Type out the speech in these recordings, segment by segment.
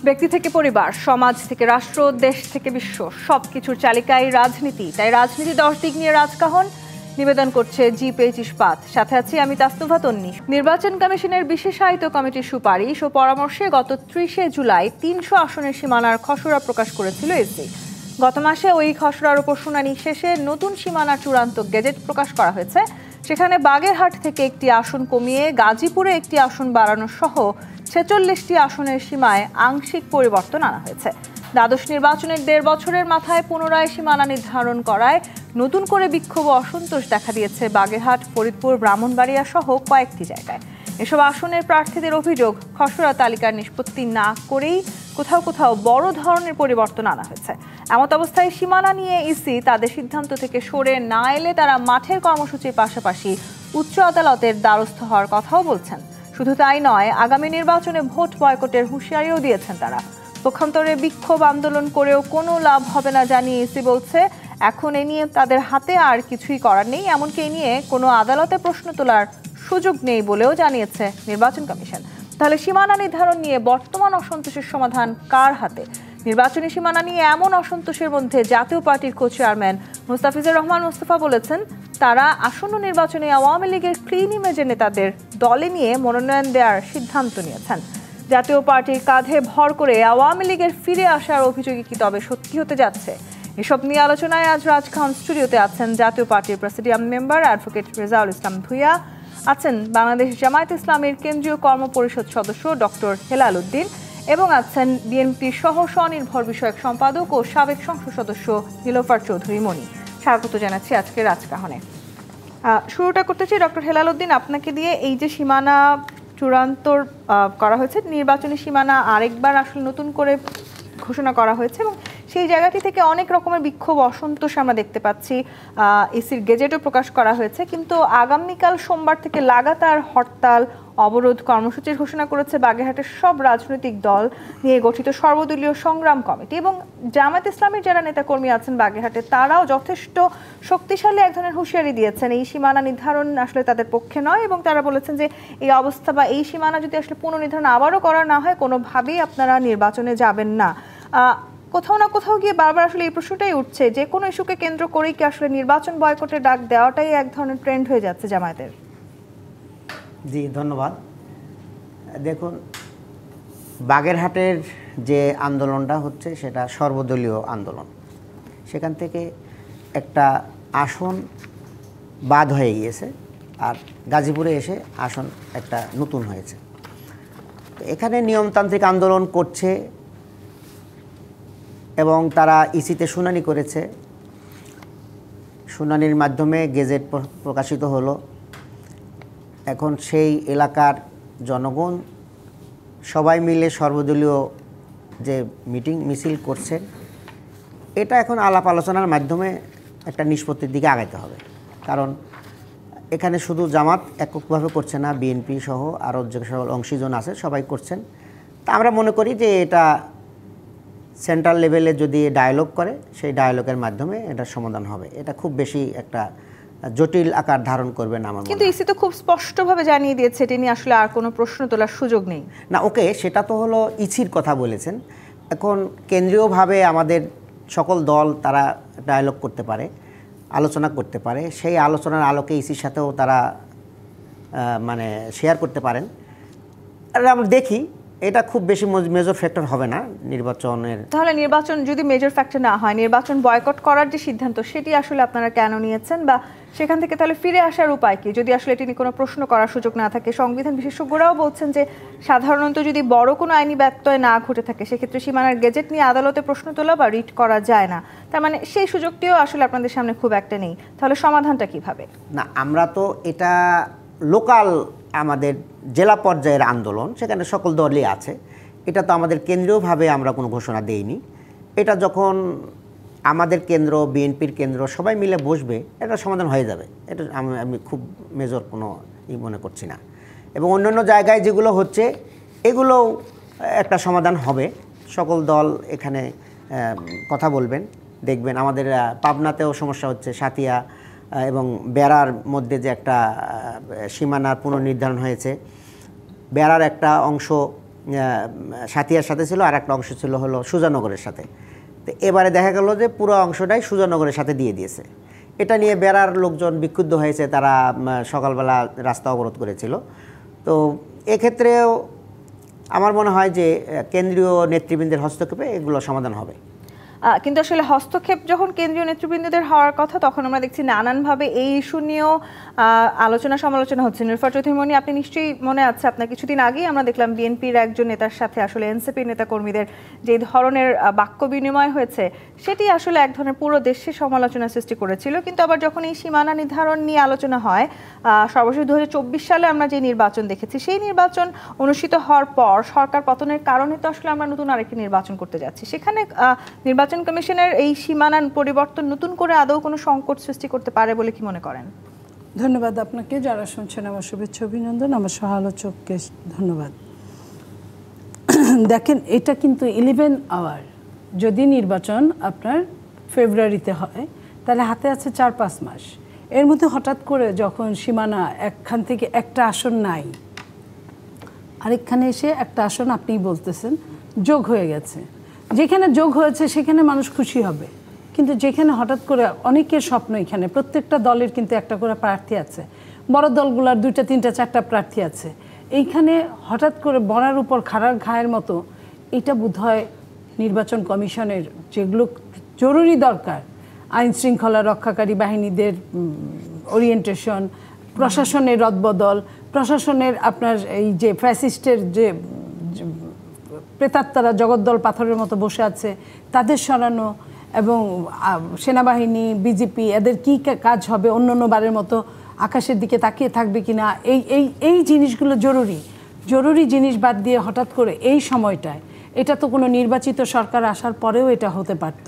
ব্যক্তি থেকে পরিবার, সমাজ থেকে রাষ্ট্র, দেশ থেকে বিশ্ব, সবকিছুর চালিকায় রাজনীতি। তাই রাজনীতি 10 দিক নিয়ে রাজকাহন নিবেদন করছে জি-পেজ ইস্পাত। সাথে আছি আমি তাসনুভা তন্নি। নির্বাচন কমিশনের বিশেষায়িত কমিটির সুপারিশ ও পরামর্শে গত 30 জুলাই 300 আসনের সীমানার খসড়া প্রকাশ করেছিল ইসি। গত মাসে ওই খসড়ার উপর শুনানি শেষে নতুন সীমানা চূড়ান্ত গেজেট প্রকাশ করা হয়েছে। সেখানে বাগেরহাট থেকে একটি আসন কমিয়ে গাজীপুরে একটি আসন বাড়ানো সহ 46টি আসনের সীমায় আংশিক পরিবর্তন আনা হয়েছে। দ্বাদশ নির্বাচনের 1.5 বছরের মাথায় পুনরায় সীমানা নির্ধারণ করায় নতুন করে বিক্ষোভ ও অসন্তোষ দেখা দিয়েছে বাগেরহাট, ফরিদপুর, ব্রাহ্মণবাড়িয়া সহ কয়েকটি জায়গায়। এসব আসনের প্রার্থীদের অভিযোগ, খসড়া তালিকার নিষ্পত্তি না করেই কোথাও কোথাও বড় ধরনের পরিবর্তন আনা হয়েছে। এমত অবস্থায় সীমানা নিয়ে ইসি তাদের সিদ্ধান্ত থেকে সরে না এলে তারা মাঠের কর্মসূচির পাশাপাশি উচ্চ আদালতের দ্বারস্থ হওয়ার কথাও বলছেন। শুধু তাই নয়, আগামী নির্বাচনে ভোট বয়কটের হুঁশিয়ারিও দিয়েছেন তারা। পক্ষান্তরে বিক্ষোভ আন্দোলন করেও কোনো লাভ হবে না জানিয়ে ইসি বলছে, এখন এ নিয়ে তাদের হাতে আর কিছুই করার নেই। এমনকি এ নিয়ে কোনো আদালতে প্রশ্ন তোলার সুযোগ নেই বলেও জানিয়েছে নির্বাচন কমিশন। তাহলে সীমানা নির্ধারণ নিয়ে বর্তমান অসন্তোষের সমাধান কার হাতে? নির্বাচনী সীমানা নিয়ে এমন অসন্তোষের মধ্যে জাতীয় পার্টির কো চেয়ারম্যান মুস্তাফিজুর রহমান মুস্তাফা বলেছেন, তারা আসন্ন নির্বাচনে আওয়ামী লীগের ক্লিন ইমেজের নেতাদের দলে নিয়ে মনোনয়ন দেওয়ার সিদ্ধান্ত নিয়েছেন। জাতীয় পার্টির কাঁধে ভর করে আওয়ামী লীগের ফিরে আসার অভিযোগই কি তবে সত্যি হতে যাচ্ছে? এসব নিয়ে আলোচনায় আজ রাজখান স্টুডিওতে আছেন জাতীয় পার্টির প্রেসিডিয়াম মেম্বার অ্যাডভোকেট রেজাউল ইসলাম ভূঁইয়া, আছেন বাংলাদেশ জামায়াত ইসলামীর কেন্দ্রীয় কর্মপরিষদ সদস্য ডক্টর হেলাল উদ্দিন, এবং আছেন বিএনপির সহ স্বনির্ভর বিষয়ক সম্পাদক ও সাবেক সংসদ সদস্য নীলোফার চৌধুরী মনি। স্বাগত জানাচ্ছি আজকে রাজকাহনে। শুরুটা করতে চাই ডক্টর হেলাল উদ্দিন আপনাকে দিয়ে। এই যে সীমানা চূড়ান্ত করা হয়েছে, নির্বাচনী সীমানা আরেকবার আসলে নতুন করে ঘোষণা করা হয়েছে এবং সেই জায়গাটি থেকে অনেক রকমের বিক্ষোভ, অসন্তোষ আমরা দেখতে পাচ্ছি। ইসির গেজেটও প্রকাশ করা হয়েছে, কিন্তু আগামীকাল সোমবার থেকে লাগাতার হরতাল, অবরোধ কর্মসূচির ঘোষণা করেছে বাগেরহাটের সব রাজনৈতিক দল নিয়ে গঠিত সর্বদলীয় সংগ্রাম কমিটি। এবং জামায়াত ইসলামীর যারা নেতাকর্মী আছেন বাগেরহাটে, তারাও যথেষ্ট শক্তিশালী এক ধরনের হুঁশিয়ারি দিয়েছেন এই সীমানা নির্ধারণ আসলে তাদের পক্ষে নয়, এবং তারা বলেছেন যে এই অবস্থা বা এই সীমানা যদি আসলে পুনর্নির্ধারণ আবারও করা না হয়, কোনোভাবেই আপনারা নির্বাচনে যাবেন না। কোথাও না কোথাও গিয়ে বারবার আসলে এই প্রশ্নটাই উঠছে, যে কোনো ইস্যুকে কেন্দ্র করেই কি আসলে নির্বাচন বয়কটের ডাক দেওয়াটাই এক ধরনের ট্রেন্ড হয়ে যাচ্ছে জামায়াতের? জি, ধন্যবাদ। দেখুন, বাগেরহাটের যে আন্দোলনটা হচ্ছে সেটা সর্বদলীয় আন্দোলন। সেখান থেকে একটা আসন বাদ হয়ে গিয়েছে, আর গাজীপুরে এসে আসন একটা নতুন হয়েছে। তো এখানে নিয়মতান্ত্রিক আন্দোলন করছে এবং তারা ইসিতে শুনানি করেছে। শুনানির মাধ্যমে গেজেট প্রকাশিত হলো। এখন সেই এলাকার জনগণ সবাই মিলে সর্বদলীয় যে মিছিল করছে, এটা এখন আলাপ আলোচনার মাধ্যমে একটা নিষ্পত্তির দিকে আগাইতে হবে। কারণ এখানে শুধু জামাত এককভাবে করছে না, বিএনপি সহ আরও যে সকল অংশীজন আছে সবাই করছেন। তা আমরা মনে করি যে এটা সেন্ট্রাল লেভেলে যদি ডায়ালগ করে, সেই ডায়ালগের মাধ্যমে এটা সমাধান হবে। এটা খুব বেশি একটা জটিল আকার ধারণ করবে না আমার মনে হয়। কিন্তু ইসি তো খুব স্পষ্টভাবে জানিয়ে দিয়েছে এটা নিয়ে আসলে আর কোনো প্রশ্ন তোলার সুযোগ নেই। না, ওকে, সেটা তো হলো ইসির কথা বলেছেন। এখন কেন্দ্রীয়ভাবে আমাদের সকল দল তারা ডায়ালগ করতে পারে, আলোচনা করতে পারে। সেই আলোচনার আলোকে ইসির সাথেও তারা মানে শেয়ার করতে পারেন। আর আমরা দেখি এটা খুব বেশি মেজর ফ্যাক্টর হবে না নির্বাচনের। তাহলে নির্বাচন যদি মেজর ফ্যাক্টর না হয়, নির্বাচন বয়কট করার যে সিদ্ধান্ত সেটি আসলে আপনারা কেন নিয়েছেন, বা সেখান থেকে তাহলে ফিরে আসার উপায় কি যদি আসলে এটি নিয়ে কোনো প্রশ্ন করার সুযোগ না থাকে? সংবিধান বিশেষজ্ঞরাও বলছেন যে সাধারণত যদি বড় কোনো আইনি ব্যত্যয় না ঘটে থাকে, সেক্ষেত্রে সীমানার গেজেট নিয়ে আদালতে প্রশ্ন তোলা বা রিট করা যায় না। তার মানে সেই সুযোগটিও আসলে আপনাদের সামনে খুব একটা নেই। তাহলে সমাধানটা কিভাবে? না, আমরা তো এটা লোকাল আমাদের জেলা পর্যায়ের আন্দোলন, সেখানে সকল দলই আছে। এটা তো আমাদের কেন্দ্রীয়ভাবে আমরা কোনো ঘোষণা দেইনি। এটা যখন আমাদের কেন্দ্র, বিএনপির কেন্দ্র সবাই মিলে বসবে, এটা সমাধান হয়ে যাবে। এটা আমি খুব মেজর কোনো মনে করছি না। এবং অন্যান্য জায়গায় যেগুলো হচ্ছে এগুলোও একটা সমাধান হবে। সকল দল এখানে কথা বলবেন, দেখবেন। আমাদের পাবনাতেও সমস্যা হচ্ছে, সাতিয়া এবং বেড়ার মধ্যে যে একটা সীমানার পুনর্নির্ধারণ হয়েছে, বেড়ার একটা অংশ সাথিয়ার সাথে ছিল, আর একটা অংশ ছিল হলো সুজানগরের সাথে। তো এবারে দেখা গেল যে পুরো অংশটাই সুজানগরের সাথে দিয়ে দিয়েছে। এটা নিয়ে বেড়ার লোকজন বিক্ষুব্ধ হয়েছে, তারা সকালবেলা রাস্তা অবরোধ করেছিল। তো এক্ষেত্রেও আমার মনে হয় যে কেন্দ্রীয় নেতৃবৃন্দের হস্তক্ষেপে এগুলো সমাধান হবে। কিন্তু আসলে হস্তক্ষেপ যখন কেন্দ্রীয় নেতৃবৃন্দদের হওয়ার কথা, তখন আমরা দেখছি নানানভাবে এই ইস্যু নিয়েও আলোচনা সমালোচনা হচ্ছে। নুরফা চৌধুরী মনি, আপনি নিশ্চয়ই মনে আছে, আপনার কিছুদিন আগেই আমরা দেখলাম বিএনপির একজন নেতার সাথে আসলে এনসিপির নেতাকর্মীদের যে ধরনের বাক্য বিনিময় হয়েছে, সেটি আসলে এক ধরনের পুরো দেশে সমালোচনা সৃষ্টি করেছিল। কিন্তু আবার যখন এই সীমানা নির্ধারণ নিয়ে আলোচনা হয়, সর্বশেষ 2024 সালে আমরা যে নির্বাচন দেখেছি, সেই নির্বাচন অনুষ্ঠিত হওয়ার পর সরকার পতনের কারণে তো আসলে আমরা নতুন আরেকটি নির্বাচন করতে যাচ্ছি। সেখানে নির্বাচন কমিশনের এই সীমানা পরিবর্তন নতুন করে আদৌ কোনো সংকট সৃষ্টি করতে পারে বলে কি মনে করেন? ধন্যবাদ আপনাকে, যারা শুনছেন আমার শুভেচ্ছা অভিনন্দন, আমার সহ-আলোচককে ধন্যবাদ। দেখেন, এটা কিন্তু 11 আওয়ার। যদি নির্বাচন আপনার ফেব্রুয়ারিতে হয়, তাহলে হাতে আছে 4-5 মাস। এর মধ্যে হঠাৎ করে যখন সীমানা একখান থেকে একটা আসন নাই, আরেকখানে এসে একটা আসন আপনিই বলতেছেন যোগ হয়ে গেছে। যেখানে যোগ হয়েছে সেখানে মানুষ খুশি হবে, কিন্তু যেখানে হঠাৎ করে অনেকের স্বপ্ন, এখানে প্রত্যেকটা দলের কিন্তু একটা করে প্রার্থী আছে, বড় দলগুলোর 2টা 3টা 4টা প্রার্থী আছে, এইখানে হঠাৎ করে বড়ার উপর খাড়ার ঘায়ের মতো এটা বোধহয় নির্বাচন কমিশনের যেগুলো জরুরি দরকার, আইন শৃঙ্খলা রক্ষাকারী বাহিনীদের ওরিয়েন্টেশন, প্রশাসনের রদবদল, প্রশাসনের আপনার এই যে ফ্যাসিস্টের যে প্রেতাত্মারা জগদ্দল পাথরের মতো বসে আছে তাদের সরানো, এবং সেনাবাহিনী বিজেপি এদের কী কাজ হবে, অন্য বারের মতো আকাশের দিকে তাকিয়ে থাকবে কিনা, এই জিনিসগুলো জরুরি জিনিস বাদ দিয়ে হঠাৎ করে এই সময়টায়, এটা তো কোনো নির্বাচিত সরকার আসার পরেও এটা হতে পারত।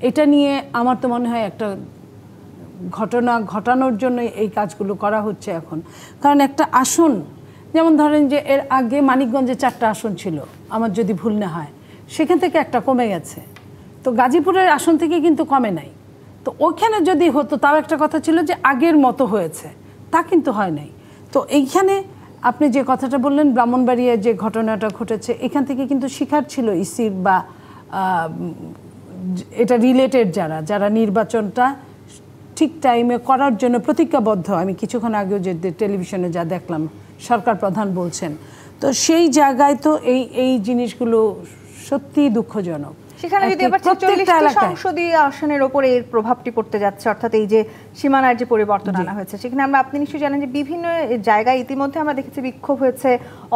এটা নিয়ে আমার তো মনে হয় একটা ঘটনা ঘটানোর জন্য এই কাজগুলো করা হচ্ছে এখন। কারণ একটা আসন, যেমন ধরেন যে এর আগে মানিকগঞ্জে 4টা আসন ছিল আমার যদি ভুল না হয়, সেখান থেকে একটা কমে গেছে। তো গাজীপুরের আসন থেকে কিন্তু কমে নাই। তো ওইখানে যদি হতো তাও একটা কথা ছিল যে আগের মতো হয়েছে, তা কিন্তু হয় নাই। তো এইখানে আপনি যে কথাটা বললেন, ব্রাহ্মণবাড়িয়ায় যে ঘটনাটা ঘটেছে, এখান থেকে কিন্তু শিকার ছিল ইসির বা এটা রিলেটেড যারা নির্বাচনটা ঠিক টাইমে করার জন্য প্রতিজ্ঞাবদ্ধ। আমি কিছুক্ষণ আগেও যে টেলিভিশনে যা দেখলাম সরকার প্রধান বলছেন, তো সেই জায়গায় তো এই জিনিসগুলো সত্যিই দুঃখজনক। সেখানে যদি এবার 46টি সংসদীয় আসনের উপরে এর প্রভাবটি পড়তে যাচ্ছে, অর্থাৎ এই যে সীমানার যে পরিবর্তন আনা হয়েছে, সেখানে আপনি নিশ্চয়ই জানেন যে বিভিন্ন জায়গায় ইতিমধ্যে আমরা দেখেছি বিক্ষোভ হয়েছে,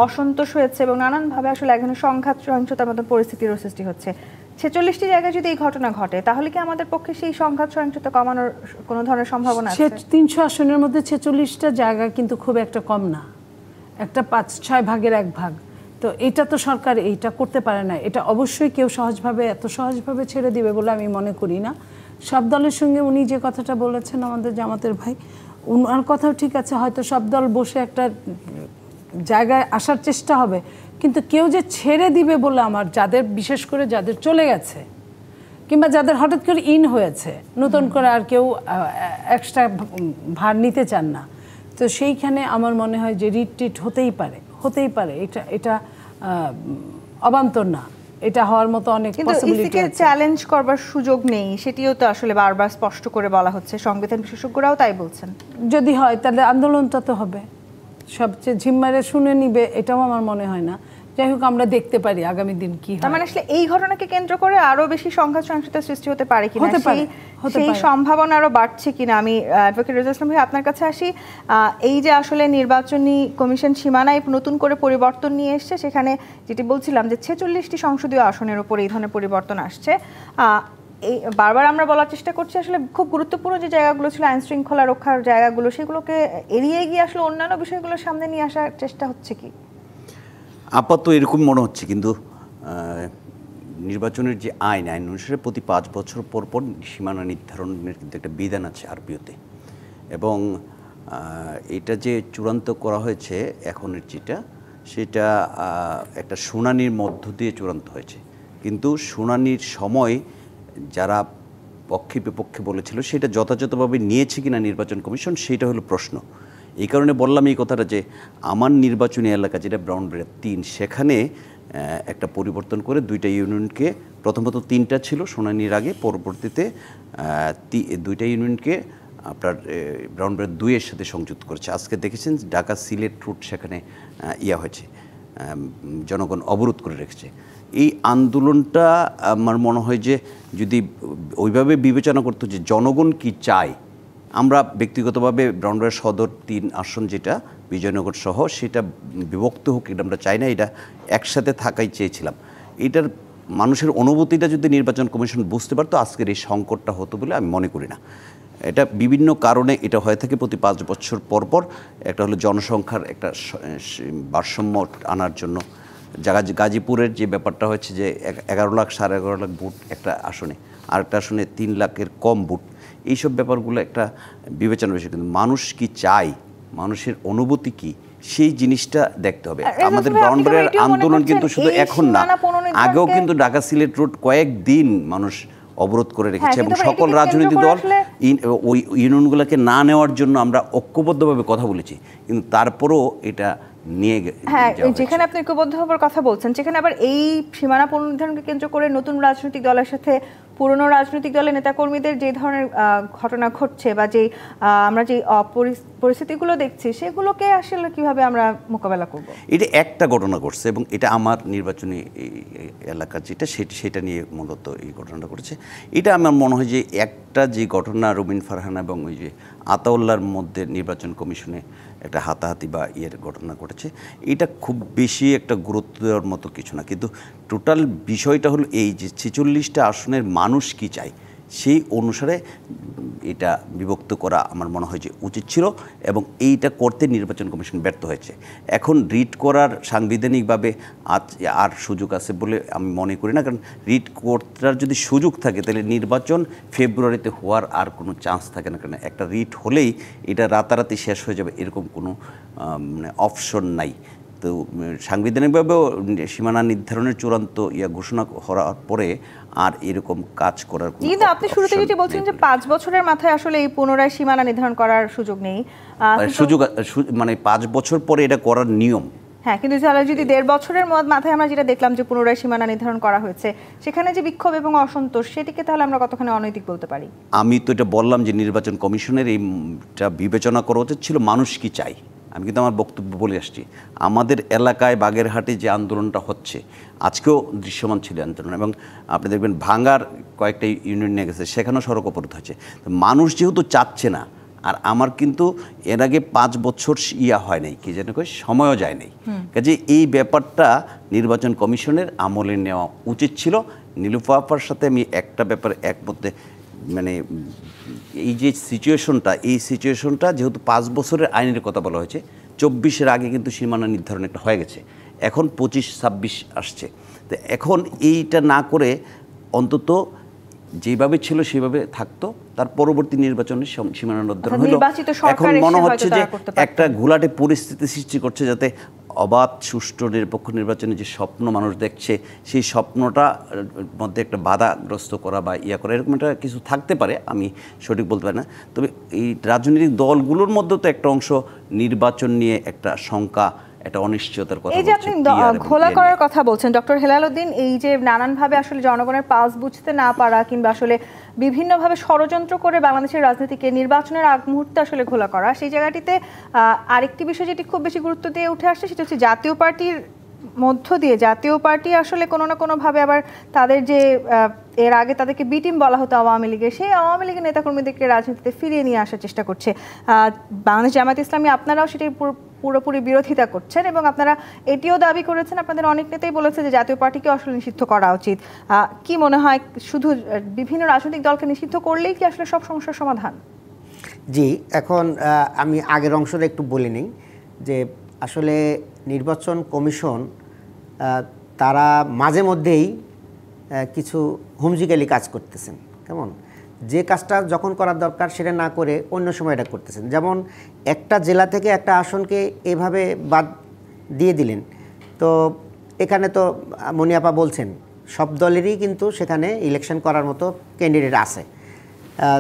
অসন্তোষ হয়েছে, এবং নানানভাবে আসলে এখানে সংঘাত সহিংসতার মতো পরিস্থিতিরও সৃষ্টি হচ্ছে। 46টি জায়গায় যদি এই ঘটনা ঘটে, তাহলে কি আমাদের পক্ষে সেই সংঘাত সহিংসতা কমানোর কোনো ধরনের সম্ভাবনা আছে? 300 আসনের মধ্যে 46টা জায়গা কিন্তু খুব একটা কম না, একটা 5-6 ভাগের 1 ভাগ। তো এটা তো সরকার এইটা করতে পারে না। এটা অবশ্যই কেউ এত সহজভাবে ছেড়ে দিবে বলে আমি মনে করি না। সব দলের সঙ্গে উনি যে কথাটা বলেছেন, আমাদের জামাতের ভাই, ওনার কথাও ঠিক আছে, হয়তো সব দল বসে একটা জায়গায় আসার চেষ্টা হবে, কিন্তু কেউ যে ছেড়ে দিবে বলে আমার, বিশেষ করে যাদের চলে গেছে কিংবা যাদের হঠাৎ করে হয়েছে, নতুন করে আর কেউ এক্সট্রা ভার নিতে চান না, তো সেইখানে আমার মনে হয় যে রিট হতেই পারে। এটা অবান্তর না, এটা হওয়ার মতো অনেক পসিবিলিটি আছে। চ্যালেঞ্জ করবার সুযোগ নেই, সেটিও তো আসলে বারবার স্পষ্ট করে বলা হচ্ছে, সংবিধান বিশেষজ্ঞরাও তাই বলছেন। যদি হয় তাহলে আন্দোলনটা তো হবে, সবচেয়ে ঝিম্মারে শুনে নিবে, এটাও আমার মনে হয় না। যাই হোক, আমরা দেখতে পারি আগামী দিন কি হয়। তার মানে আসলে এই ঘটনাকে কেন্দ্র করে আরো বেশি সংঘাত সহিংসতার সৃষ্টি হতে পারে কিনা, সেই সম্ভাবনা আরো বাড়ছে কিনা। আমি অ্যাডভোকেট রেজা ইসলাম ভাই আপনার কাছে আসি। এই যে আসলে নির্বাচনী কমিশন সীমানায় নতুন করে পরিবর্তন নিয়ে এসছে, সেখানে যেটি বলছিলাম যে 46টি সংসদীয় আসনের উপর এই ধরনের পরিবর্তন আসছে, এই বারবার আমরা বলার চেষ্টা করছি আসলে খুব গুরুত্বপূর্ণ যে জায়গাগুলো ছিল আইন শৃঙ্খলা রক্ষার জায়গাগুলো, সেগুলোকে এড়িয়ে গিয়ে আসলে অন্যান্য বিষয়গুলোর সামনে নিয়ে আসার চেষ্টা হচ্ছে কি? আপাতত এরকম মনে হচ্ছে, কিন্তু নির্বাচনের যে আইন অনুসারে প্রতি 5 বছর পর সীমানা নির্ধারণের কিন্তু একটা বিধান আছে আরপিওতে, এবং এটা যে চূড়ান্ত করা হয়েছে এখনের সেটা একটা শুনানির মধ্য দিয়ে চূড়ান্ত হয়েছে। কিন্তু শুনানির সময় যারা পক্ষে বিপক্ষে বলেছিল সেটা যথাযথভাবে নিয়েছে কিনা নির্বাচন কমিশন, সেটা হলো প্রশ্ন। এই কারণে বললাম এই কথাটা যে আমার নির্বাচনী এলাকা যেটা ব্রাহ্মণবাড়িয়া 3, সেখানে একটা পরিবর্তন করে 2টা ইউনিয়নকে, প্রথমত 3টা ছিল শুনানির আগে, পরবর্তীতে 2টা ইউনিয়নকে আপনার ব্রাউনবাড়িয়া 2-এর সাথে সংযুক্ত করেছে। আজকে দেখেছেন ঢাকা সিলেট রুট সেখানে হয়েছে, জনগণ অবরোধ করে রেখেছে। এই আন্দোলনটা আমার মনে হয় যে যদি ওইভাবে বিবেচনা করতো যে জনগণ কি চায়, আমরা ব্যক্তিগতভাবে ব্রাউনবাড়িয়া সদর 3 আসন যেটা বিজয়নগর সহ সেটা বিভক্ত হোক, এটা আমরা চাই না, এটা একসাথে থাকাই চেয়েছিলাম। এটার মানুষের অনুভূতিটা যদি নির্বাচন কমিশন বুঝতে পারতো আজকের এই সংকটটা হতো বলে আমি মনে করি না। এটা বিভিন্ন কারণে এটা হয়ে থাকে প্রতি 5 বছর পর পর। একটা হলো জনসংখ্যার একটা ভারসাম্য আনার জন্য। গাজীপুরের যে ব্যাপারটা হচ্ছে যে 11 লাখ 11.5 লাখ ভোট একটা আসনে, আরেকটা আসনে 3 লাখের কম ভোট, এইসব ব্যাপারগুলো একটা বিবেচনা বিষয়। কিন্তু মানুষ কি চায়, মানুষের অনুভূতি কি, সেই জিনিসটা দেখতে হবে। আমাদের ব্রাউনবাড়িয়ার আন্দোলন কিন্তু শুধু এখন না, আগেও কিন্তু ঢাকা সিলেট রোড কয়েকদিন মানুষ অবরোধ করে রেখেছে এবং সকল রাজনৈতিক দল ওই ইউনিয়নগুলোকে না নেওয়ার জন্য আমরা ঐক্যবদ্ধভাবে কথা বলেছি, কিন্তু তারপরও এটা নিয়ে যেখানে আপনি ঐক্যবদ্ধ হওয়ার কথা বলছেন, সেখানে আবার এই সীমানা পুনর্নির্ধারণকে কেন্দ্র করে নতুন রাজনৈতিক দলের সাথে পুরনো রাজনৈতিক দলের নেতাকর্মীদের যে ধরনের ঘটনা ঘটছে বা যে আমরা যে পরিস্থিতিগুলো দেখছি, সেগুলোকে আসলে কিভাবে আমরা মোকাবেলা করব? এটা একটা ঘটনা ঘটছে এবং এটা আমার নির্বাচনী এলাকা যেটা সেটা নিয়ে মূলত এই ঘটনাটা ঘটেছে। এটা আমার মনে হয় যে একটা যে ঘটনা রবিন ফারহানা এবং ওই যে আতাউল্লাহর মধ্যে নির্বাচন কমিশনে একটা হাতাহাতি বা ঘটনা ঘটেছে, এটা খুব বেশি একটা গুরুত্ব দেওয়ার মতো কিছু না। কিন্তু টোটাল বিষয়টা হলো এই যে 46টা আসনের মানুষ কি চায় সেই অনুসারে এটা বিভক্ত করা আমার মনে হয় যে উচিত ছিল এবং এইটা করতে নির্বাচন কমিশন ব্যর্থ হয়েছে। এখন রিট করার সাংবিধানিকভাবে আর সুযোগ আছে বলে আমি মনে করি না, কারণ রিট করার যদি সুযোগ থাকে তাহলে নির্বাচন ফেব্রুয়ারিতে হওয়ার আর কোনো চান্স থাকে না, কারণ একটা রিট হলেই এটা রাতারাতি শেষ হয়ে যাবে এরকম কোনো মানে অপশন নাই। তো সাংবিধানিকভাবেও সীমানা নির্ধারণের চূড়ান্ত ঘোষণা করার পরে আর এরকম কাজ করার কিন্তু আপনি শুরুতে যেটি বলছেন যে 5 বছরের মাথায় আসলে এই পুনরায় সীমানা নির্ধারণ করার সুযোগ নেই, সুযোগ মানে 5 বছর পরে এটা করার নিয়ম। হ্যাঁ, কিন্তু তাহলে যদি 1.5 বছরের মাথায় আমরা যেটা দেখলাম যে পুনরায় সীমানা নির্ধারণ করা হয়েছে, সেখানে যে বিক্ষোভ এবং অসন্তোষ, সেটিকে তাহলে আমরা কতখানি অনৈতিক বলতে পারি? আমি তো এটা বললাম যে নির্বাচন কমিশনের এইটা বিবেচনা করা উচিত ছিল মানুষ কি চাই। আমি কিন্তু আমার বক্তব্য বলে আসছি, আমাদের এলাকায় বাগেরহাটে যে আন্দোলনটা হচ্ছে আজকেও দৃশ্যমান ছিল আন্দোলন, এবং আপনি দেখবেন ভাঙ্গার কয়েকটা ইউনিয়ন নিয়ে গেছে, সেখানেও সড়ক অবরোধ হয়েছে। মানুষ যেহেতু চাচ্ছে না, আর আমার কিন্তু এর আগে 5 বছর হয় নাই, কি যেন সময়ও যায় নাই, কাজে এই ব্যাপারটা নির্বাচন কমিশনের আমলে নেওয়া উচিত ছিল। নীলুফা আপার সাথে আমি একটা ব্যাপারে একমতে, মানে এই যে সিচুয়েশনটা যেহেতু 5 বছরের আইনের কথা বলা হয়েছে, 24-এর আগে কিন্তু সীমানা নির্ধারণ একটা হয়ে গেছে, এখন 25-26 আসছে। তো এখন এইটা না করে অন্তত যেভাবে ছিল সেভাবে থাকতো, তার পরবর্তী নির্বাচনে সীমানা নির্ধারণ হলো। এখন মনে হচ্ছে যে একটা ঘোলাটে পরিস্থিতি সৃষ্টি করছে, যাতে অবাধ সুষ্ঠু নিরপেক্ষ নির্বাচনে যে স্বপ্ন মানুষ দেখছে, সেই স্বপ্নটা মধ্যে একটা বাধাগ্রস্ত করা বা করা, এরকম একটা কিছু থাকতে পারে, আমি সঠিক বলতে পারি না। তবে এই রাজনৈতিক দলগুলোর মধ্যেও তো একটা অংশ নির্বাচন নিয়ে একটা শঙ্কা, একটা অনিশ্চয়তার কথা। এই যে আপনি ঘোলা করার কথা বলছেন ডক্টর হেলাল উদ্দিন, এই যে নানানভাবে আসলে জনগণের পালস বুঝতে না পারা কিংবা আসলে বিভিন্নভাবে ষড়যন্ত্র করে বাংলাদেশের রাজনীতিকে নির্বাচনের আগ মুহূর্তে আসলে ঘোলা করা, সেই জায়গাটিতে আরেকটি বিষয় যেটি খুব বেশি গুরুত্ব দিয়ে উঠে আসছে, সেটা হচ্ছে জাতীয় পার্টির মধ্য দিয়ে জাতীয় পার্টি আসলে কোনো না কোনোভাবে আবার তাদের যে এর আগে তাদেরকে বি টিম বলা হতো আওয়ামী লীগের, সেই আওয়ামী লীগের নেতাকর্মীদেরকে রাজনীতিতে ফিরিয়ে নিয়ে আসার চেষ্টা করছে। বাংলাদেশ জামায়াত ইসলামী আপনারাও সেটির পুরোপুরি বিরোধিতা করছেন এবং আপনারা এটিও দাবি করেছেন, আপনাদের অনেক নেতাই বলেছে যে জাতীয় পার্টিকে আসলে নিষিদ্ধ করা উচিত। কি মনে হয়, শুধু বিভিন্ন রাজনৈতিক দলকে নিষিদ্ধ করলেই কি আসলে সব সমস্যার সমাধান? জি, এখন আমি আগের অংশটা একটু বলে নিই যে আসলে নির্বাচন কমিশন তারা মাঝে মধ্যেই কিছু হুমজিকালি কাজ করতেছেন। কেমন, যে কাজটা যখন করার দরকার সেটা না করে অন্য সময় এটা করতেছেন। যেমন একটা জেলা থেকে একটা আসনকে এভাবে বাদ দিয়ে দিলেন, তো এখানে তো মনিয়াপা বলছেন সব দলেরই কিন্তু সেখানে ইলেকশন করার মতো ক্যান্ডিডেট আছে,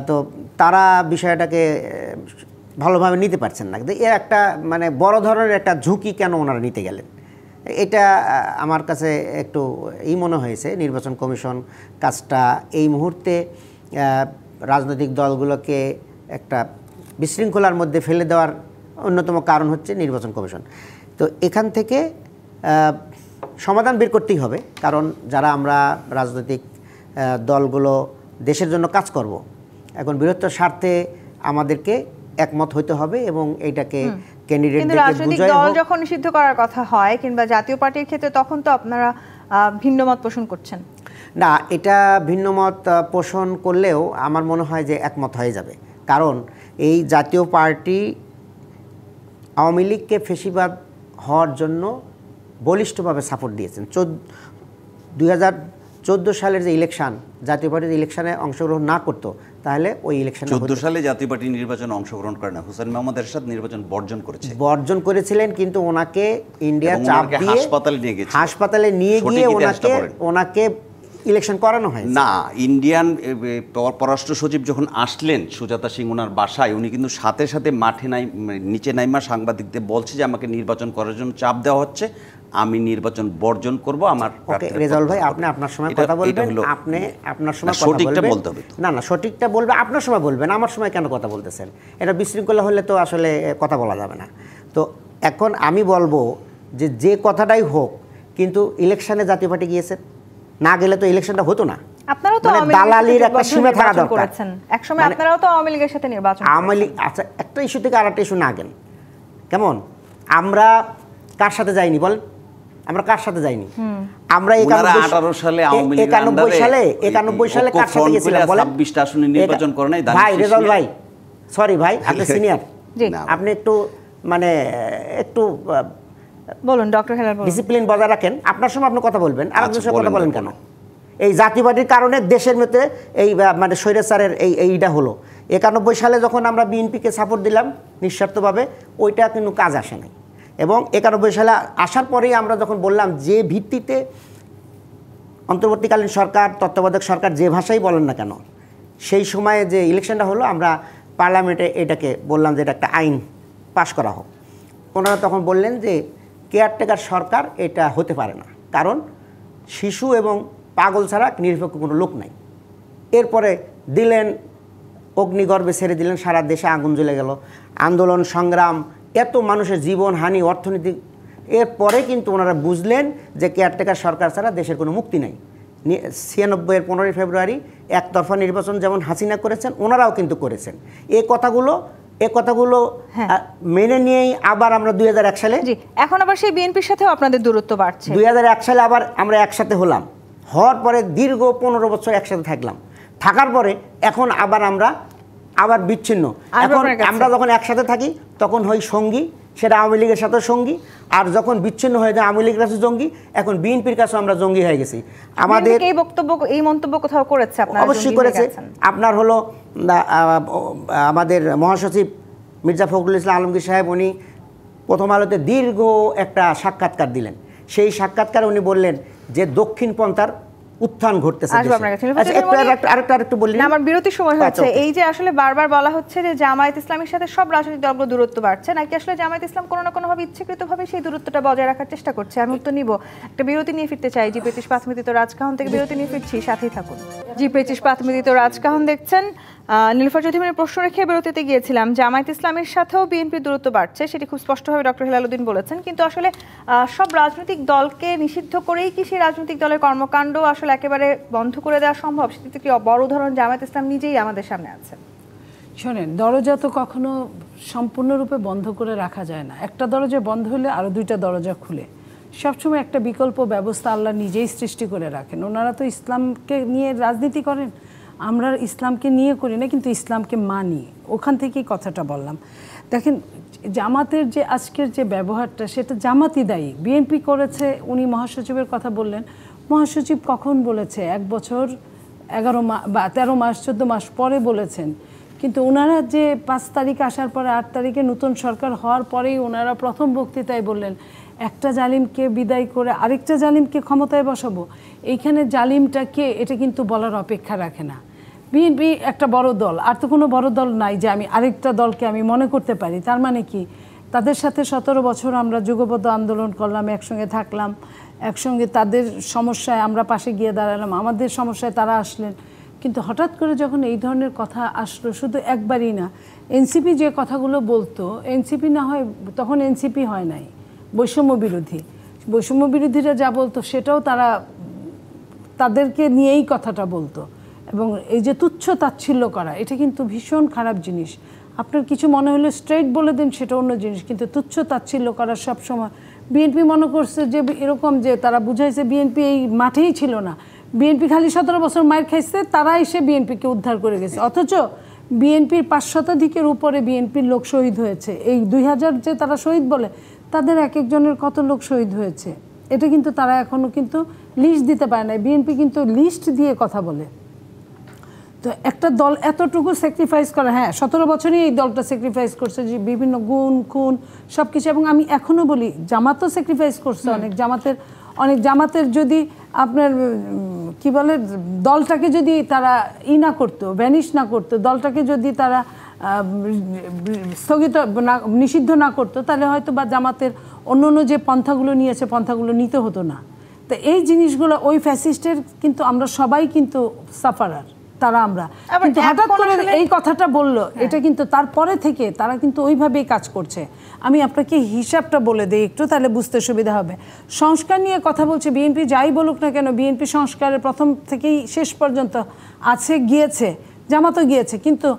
তো তারা বিষয়টাকে ভালোভাবে নিতে পারছেন না। এর একটা মানে বড় ধরনের একটা ঝুঁকি কেন ওনারা নিতে গেলেন? এটা আমার কাছে একটু মনে হয়েছে নির্বাচন কমিশন কাজটা এই মুহূর্তে রাজনৈতিক দলগুলোকে একটা বিশৃঙ্খলার মধ্যে ফেলে দেওয়ার অন্যতম কারণ হচ্ছে নির্বাচন কমিশন। তো এখান থেকে সমাধান বের করতেই হবে, কারণ যারা আমরা রাজনৈতিক দলগুলো দেশের জন্য কাজ করব, এখন বৃহত্তর স্বার্থে আমাদেরকে একমত হইতে হবে এবং এইটাকে ক্যান্ডিডেটদেরকে রাজনৈতিক দল যখন নিষিদ্ধ করার কথা হয় কিংবা জাতীয় পার্টির ক্ষেত্রে তখন তো আপনারা ভিন্ন মত পোষণ করছেন। না, এটা ভিন্ন মত পোষণ করলেও আমার মনে হয় যে একমত হয়ে যাবে, কারণ এই জাতীয় পার্টি আওয়ামী লীগকে ফেসিবাদ হওয়ার জন্য বলিষ্ঠভাবে সাপোর্ট দিয়েছেন। 2014 সালের যে ইলেকশন, জাতীয় পার্টির ইলেকশনে অংশগ্রহণ না করতো তাহলে ওই ইলেকশনে 14 সালে জাতীয় পার্টি নির্বাচনে অংশগ্রহণ করে না, হুসেইন মোহাম্মদ এরশাদ নির্বাচন বর্জন করেছিলেন, কিন্তু ওনাকে ইন্ডিয়া চাপ দিয়ে হাসপাতালে নিয়ে গিয়ে ওনাকে ইলেকশন করানো হয় না। ইন্ডিয়ান পররাষ্ট্র সচিব যখন আসলেন সুজাতা সিং ওনার বাসায়, উনি কিন্তু সাথে সাথে নিচে নাইমা সাংবাদিকদের বলছে যে আমাকে নির্বাচন করার জন্য চাপ দেওয়া হচ্ছে, আমি নির্বাচন বর্জন করব। আমার রেজাউল ভাই, আপনি আপনার সময় কথা বলবেন, আপনি আপনার সময় সঠিকটা বলতে হবে। না, সঠিকটা বলবে, আপনার সময় বলবেন, আমার সময় কেন কথা বলতেছেন? এটা বিশৃঙ্খলা হলে তো আসলে কথা বলা যাবে না। তো এখন আমি বলবো যে কথাটাই হোক, কিন্তু ইলেকশনে জাতীয় পার্টি গিয়েছে, না গেলে তো ইলেকশনটা হতো না। আপনারাও তো দালালির একটা সীমা থাকা দরকার। একসময় আপনারাও তো আওয়ামী লীগের সাথে নির্বাচন আওয়ামী লীগ, আচ্ছা, একটা ইস্যু থেকে আরেকটা ইস্যু না গেল কেমন? আমরা কার সাথে যাইনি বল? আমরা কার সাথে যাইনি? আমরা 18 সালে আওয়ামী লীগ 91 সালে কার সাথে গেছিলাম বলেন? 26টা আসনে নির্বাচন করে নাই ভাই রেজাউল ভাই, সরি ভাই, আপনি সিনিয়র, আপনি একটু একটু বলুন ডক্টর হেলাল, বলুন। ডিসিপ্লিন বজায় রাখেন। আপনার সময় আপনি কথা বলবেন, আর আপনার সময় কথা বলেন কেন? এই জাতীয় পার্টির কারণে দেশের মধ্যে এই স্বৈরাচারের এইটা হলো। 91 সালে যখন আমরা বিএনপিকে সাপোর্ট দিলাম নিঃস্বার্থভাবে, ওইটা কিন্তু কাজ আসে নাই। এবং 91 সালে আসার পরেই আমরা যখন বললাম যে ভিত্তিতে অন্তর্বর্তীকালীন সরকার, তত্ত্বাবধায়ক সরকার যে ভাষাই বলেন না কেন, সেই সময়ে যে ইলেকশনটা হলো, আমরা পার্লামেন্টে এটাকে বললাম যে এটা একটা আইন পাশ করা হোক। ওনারা তখন বললেন যে কেয়ারটেকার সরকার এটা হতে পারে না, কারণ শিশু এবং পাগল ছাড়া নিরপেক্ষ কোনো লোক নাই। এরপরে দিলেন অগ্নিগর্ভে ছেড়ে দিলেন, সারা দেশে আগুন জ্বলে গেল, আন্দোলন সংগ্রাম, এত মানুষের জীবন হানি, অর্থনীতি। এরপরে কিন্তু ওনারা বুঝলেন যে কেয়ারটেকার সরকার ছাড়া দেশের কোনো মুক্তি নাই। 96-এর 15 ফেব্রুয়ারি একতরফা নির্বাচন যেমন হাসিনা করেছেন, ওনারাও কিন্তু করেছেন। এই কথাগুলো মেনে নিয়েই আবার আমরা 2001 সালে, এখন আবার সেই বিএনপির সাথেও আপনাদের দূরত্ব বাড়ছে। 2001 সালে আবার আমরা একসাথে হলাম, হওয়ার পরে দীর্ঘ 15 বছর একসাথে থাকলাম, থাকার পরে এখন আমরা আবার বিচ্ছিন্ন। এখন আমরা যখন একসাথে থাকি তখন হই সঙ্গী, সেটা আওয়ামী লীগের সাথে সঙ্গী, আর যখন বিচ্ছিন্ন হয়ে যায় আওয়ামী লীগের কাছে জঙ্গি, এখন বিএনপির কাছে আমরা জঙ্গি হয়ে গেছি। আমাদের এই মন্তব্য কোথাও করেছে? অবশ্যই করেছে। আপনার হলো আমাদের মহাসচিব মির্জা ফখরুল ইসলাম আলমগীর সাহেব, উনি প্রথম আলোতে দীর্ঘ একটা সাক্ষাৎকার দিলেন। সেই সাক্ষাৎকারে উনি বললেন যে দক্ষিণ পন্থার উত্থান ঘটতেছে। আরেকটু বললেন, আমার বিরতির সময় হচ্ছে। এই যে আসলে বারবার বলা হচ্ছে যে জামায়াত ইসলামের সাথে সব রাজনৈতিক দলগুলো দূরত্ব বাড়ছে, নাকি আসলে জামায়াত ইসলাম কোনো না কোনোভাবে ইচ্ছাকৃতভাবে সেই দূরত্বটা বজায় রাখার চেষ্টা করছে? আমি উত্তর নিব। একটা বিরতি নিয়ে ফিরতে চাই। জি25 পাথমিতিত রাজকাহন থেকে বিরতি নিয়ে ফিরছি, সাথেই থাকুন। জি25 পাথমিতিত রাজকাহন দেখছেন। নীলুফার চৌধুরীর প্রশ্ন রেখে বিরতিতে গিয়েছিলাম। জামায়াত ইসলামের সাথেও বিএনপির দূরত্ব বাড়ছে, সেটি খুব স্পষ্টভাবে ডক্টর হেলালুদ্দিন বলেছেন। কিন্তু আসলে সব রাজনৈতিক দলকে নিষিদ্ধ করেই কি সেই রাজনৈতিক দলের কর্মকাণ্ড আসলে একেবারে বন্ধ করে দেওয়া সম্ভব? সেটি কি বড় উদাহরণ জামায়াত ইসলাম নিজেই আমাদের সামনে আছে। শোনেন, দরজা তো কখনো সম্পূর্ণরূপে বন্ধ করে রাখা যায় না। একটা দরজা বন্ধ হলে আরও 2টা দরজা খুলে। সবসময় একটা বিকল্প ব্যবস্থা আল্লাহ নিজেই সৃষ্টি করে রাখেন। ওনারা তো ইসলামকে নিয়ে রাজনীতি করেন, আমরা ইসলামকে নিয়ে করি না, কিন্তু ইসলামকে মানি। ওখান থেকেই কথাটা বললাম। দেখেন, জামাতের যে আজকের যে ব্যবহারটা, সেটা জামাতই দায়ী। বিএনপি করেছে, উনি মহাসচিবের কথা বললেন। মহাসচিব কখন বলেছে? 1 বছর 11 মাস বা 13 মাস 14 মাস পরে বলেছেন। কিন্তু ওনারা যে 5 তারিখ আসার পরে 8 তারিখে নতুন সরকার হওয়ার পরেই ওনারা প্রথম বক্তৃতায় বললেন একটা জালিমকে বিদায় করে আরেকটা জালিমকে ক্ষমতায় বসাবো। এইখানে জালিমটা কে, এটা কিন্তু বলার অপেক্ষা রাখে না। বিএনপি একটা বড় দল, আর তো কোনো বড় দল নাই যে আমি আরেকটা দলকে আমি মনে করতে পারি। তার মানে কি তাদের সাথে 17 বছর আমরা যুগপৎ আন্দোলন করলাম, একসঙ্গে থাকলাম, একসঙ্গে তাদের সমস্যায় আমরা পাশে গিয়ে দাঁড়ালাম, আমাদের সমস্যায় তারা আসলেন। কিন্তু হঠাৎ করে যখন এই ধরনের কথা আসলো, শুধু একবারই না, এনসিপি যে কথাগুলো বলতো, এনসিপি না হয় তখন এনসিপি হয় নাই, বৈষম্য বিরোধী, বৈষম্য বিরোধীরা যা বলতো সেটাও তারা তাদেরকে নিয়েই কথাটা বলতো। এবং এই যে তুচ্ছ তাচ্ছিল্য করা, এটা কিন্তু ভীষণ খারাপ জিনিস। আপনার কিছু মনে হলে স্ট্রেট বলে দিন, সেটা অন্য জিনিস, কিন্তু তুচ্ছ তাচ্ছিল্য করা সবসময়। বিএনপি মনে করছে যে এরকম যে তারা বুঝাইছে বিএনপি এই মাঠেই ছিল না, বিএনপি খালি 17 বছর মায়ের খাইছে, তারা এসে বিএনপিকে উদ্ধার করে গেছে। অথচ বিএনপির 5 শতাধিকের উপরে বিএনপির লোক শহীদ হয়েছে। এই 2000 যে তারা শহীদ বলে, তাদের এক একজনের কত লোক শহীদ হয়েছে, এটা কিন্তু তারা এখনও কিন্তু লিস্ট দিতে পারে না। বিএনপি কিন্তু লিস্ট দিয়ে কথা বলে। তো একটা দল এতটুকু স্যাক্রিফাইস করে, হ্যাঁ 17 বছরই এই দলটা স্যাক্রিফাইস করছে, যে বিভিন্ন গুণ খুন সব কিছু। এবং আমি এখনও বলি, জামাতও স্যাক্রিফাইস করছে অনেক জামাতের যদি আপনার কি বলে, দলটাকে যদি তারা না করতো, ভ্যানিশ না করতো, দলটাকে যদি তারা স্থগিত না, নিষিদ্ধ না করতো, তাহলে হয়তো বা জামাতের অন্য যে পন্থাগুলো নিয়েছে পন্থাগুলো নিতে হতো না। তো এই জিনিসগুলো ওই ফ্যাসিস্টের কিন্তু আমরা সবাই কিন্তু সাফারার, তারা আমরা কিন্তু হঠাৎ করে এই কথাটা বললো, এটা কিন্তু তারপরে থেকে তারা কিন্তু ওইভাবেই কাজ করছে। আমি আপনাকে হিসাবটা বলে দিই একটু, তাহলে বুঝতে সুবিধা হবে। সংস্কার নিয়ে কথা বলছে বিএনপি, যাই বলুক না কেন, বিএনপি সংস্কারের প্রথম থেকেই শেষ পর্যন্ত আছে, গিয়েছে, জামাতও গিয়েছে, কিন্তু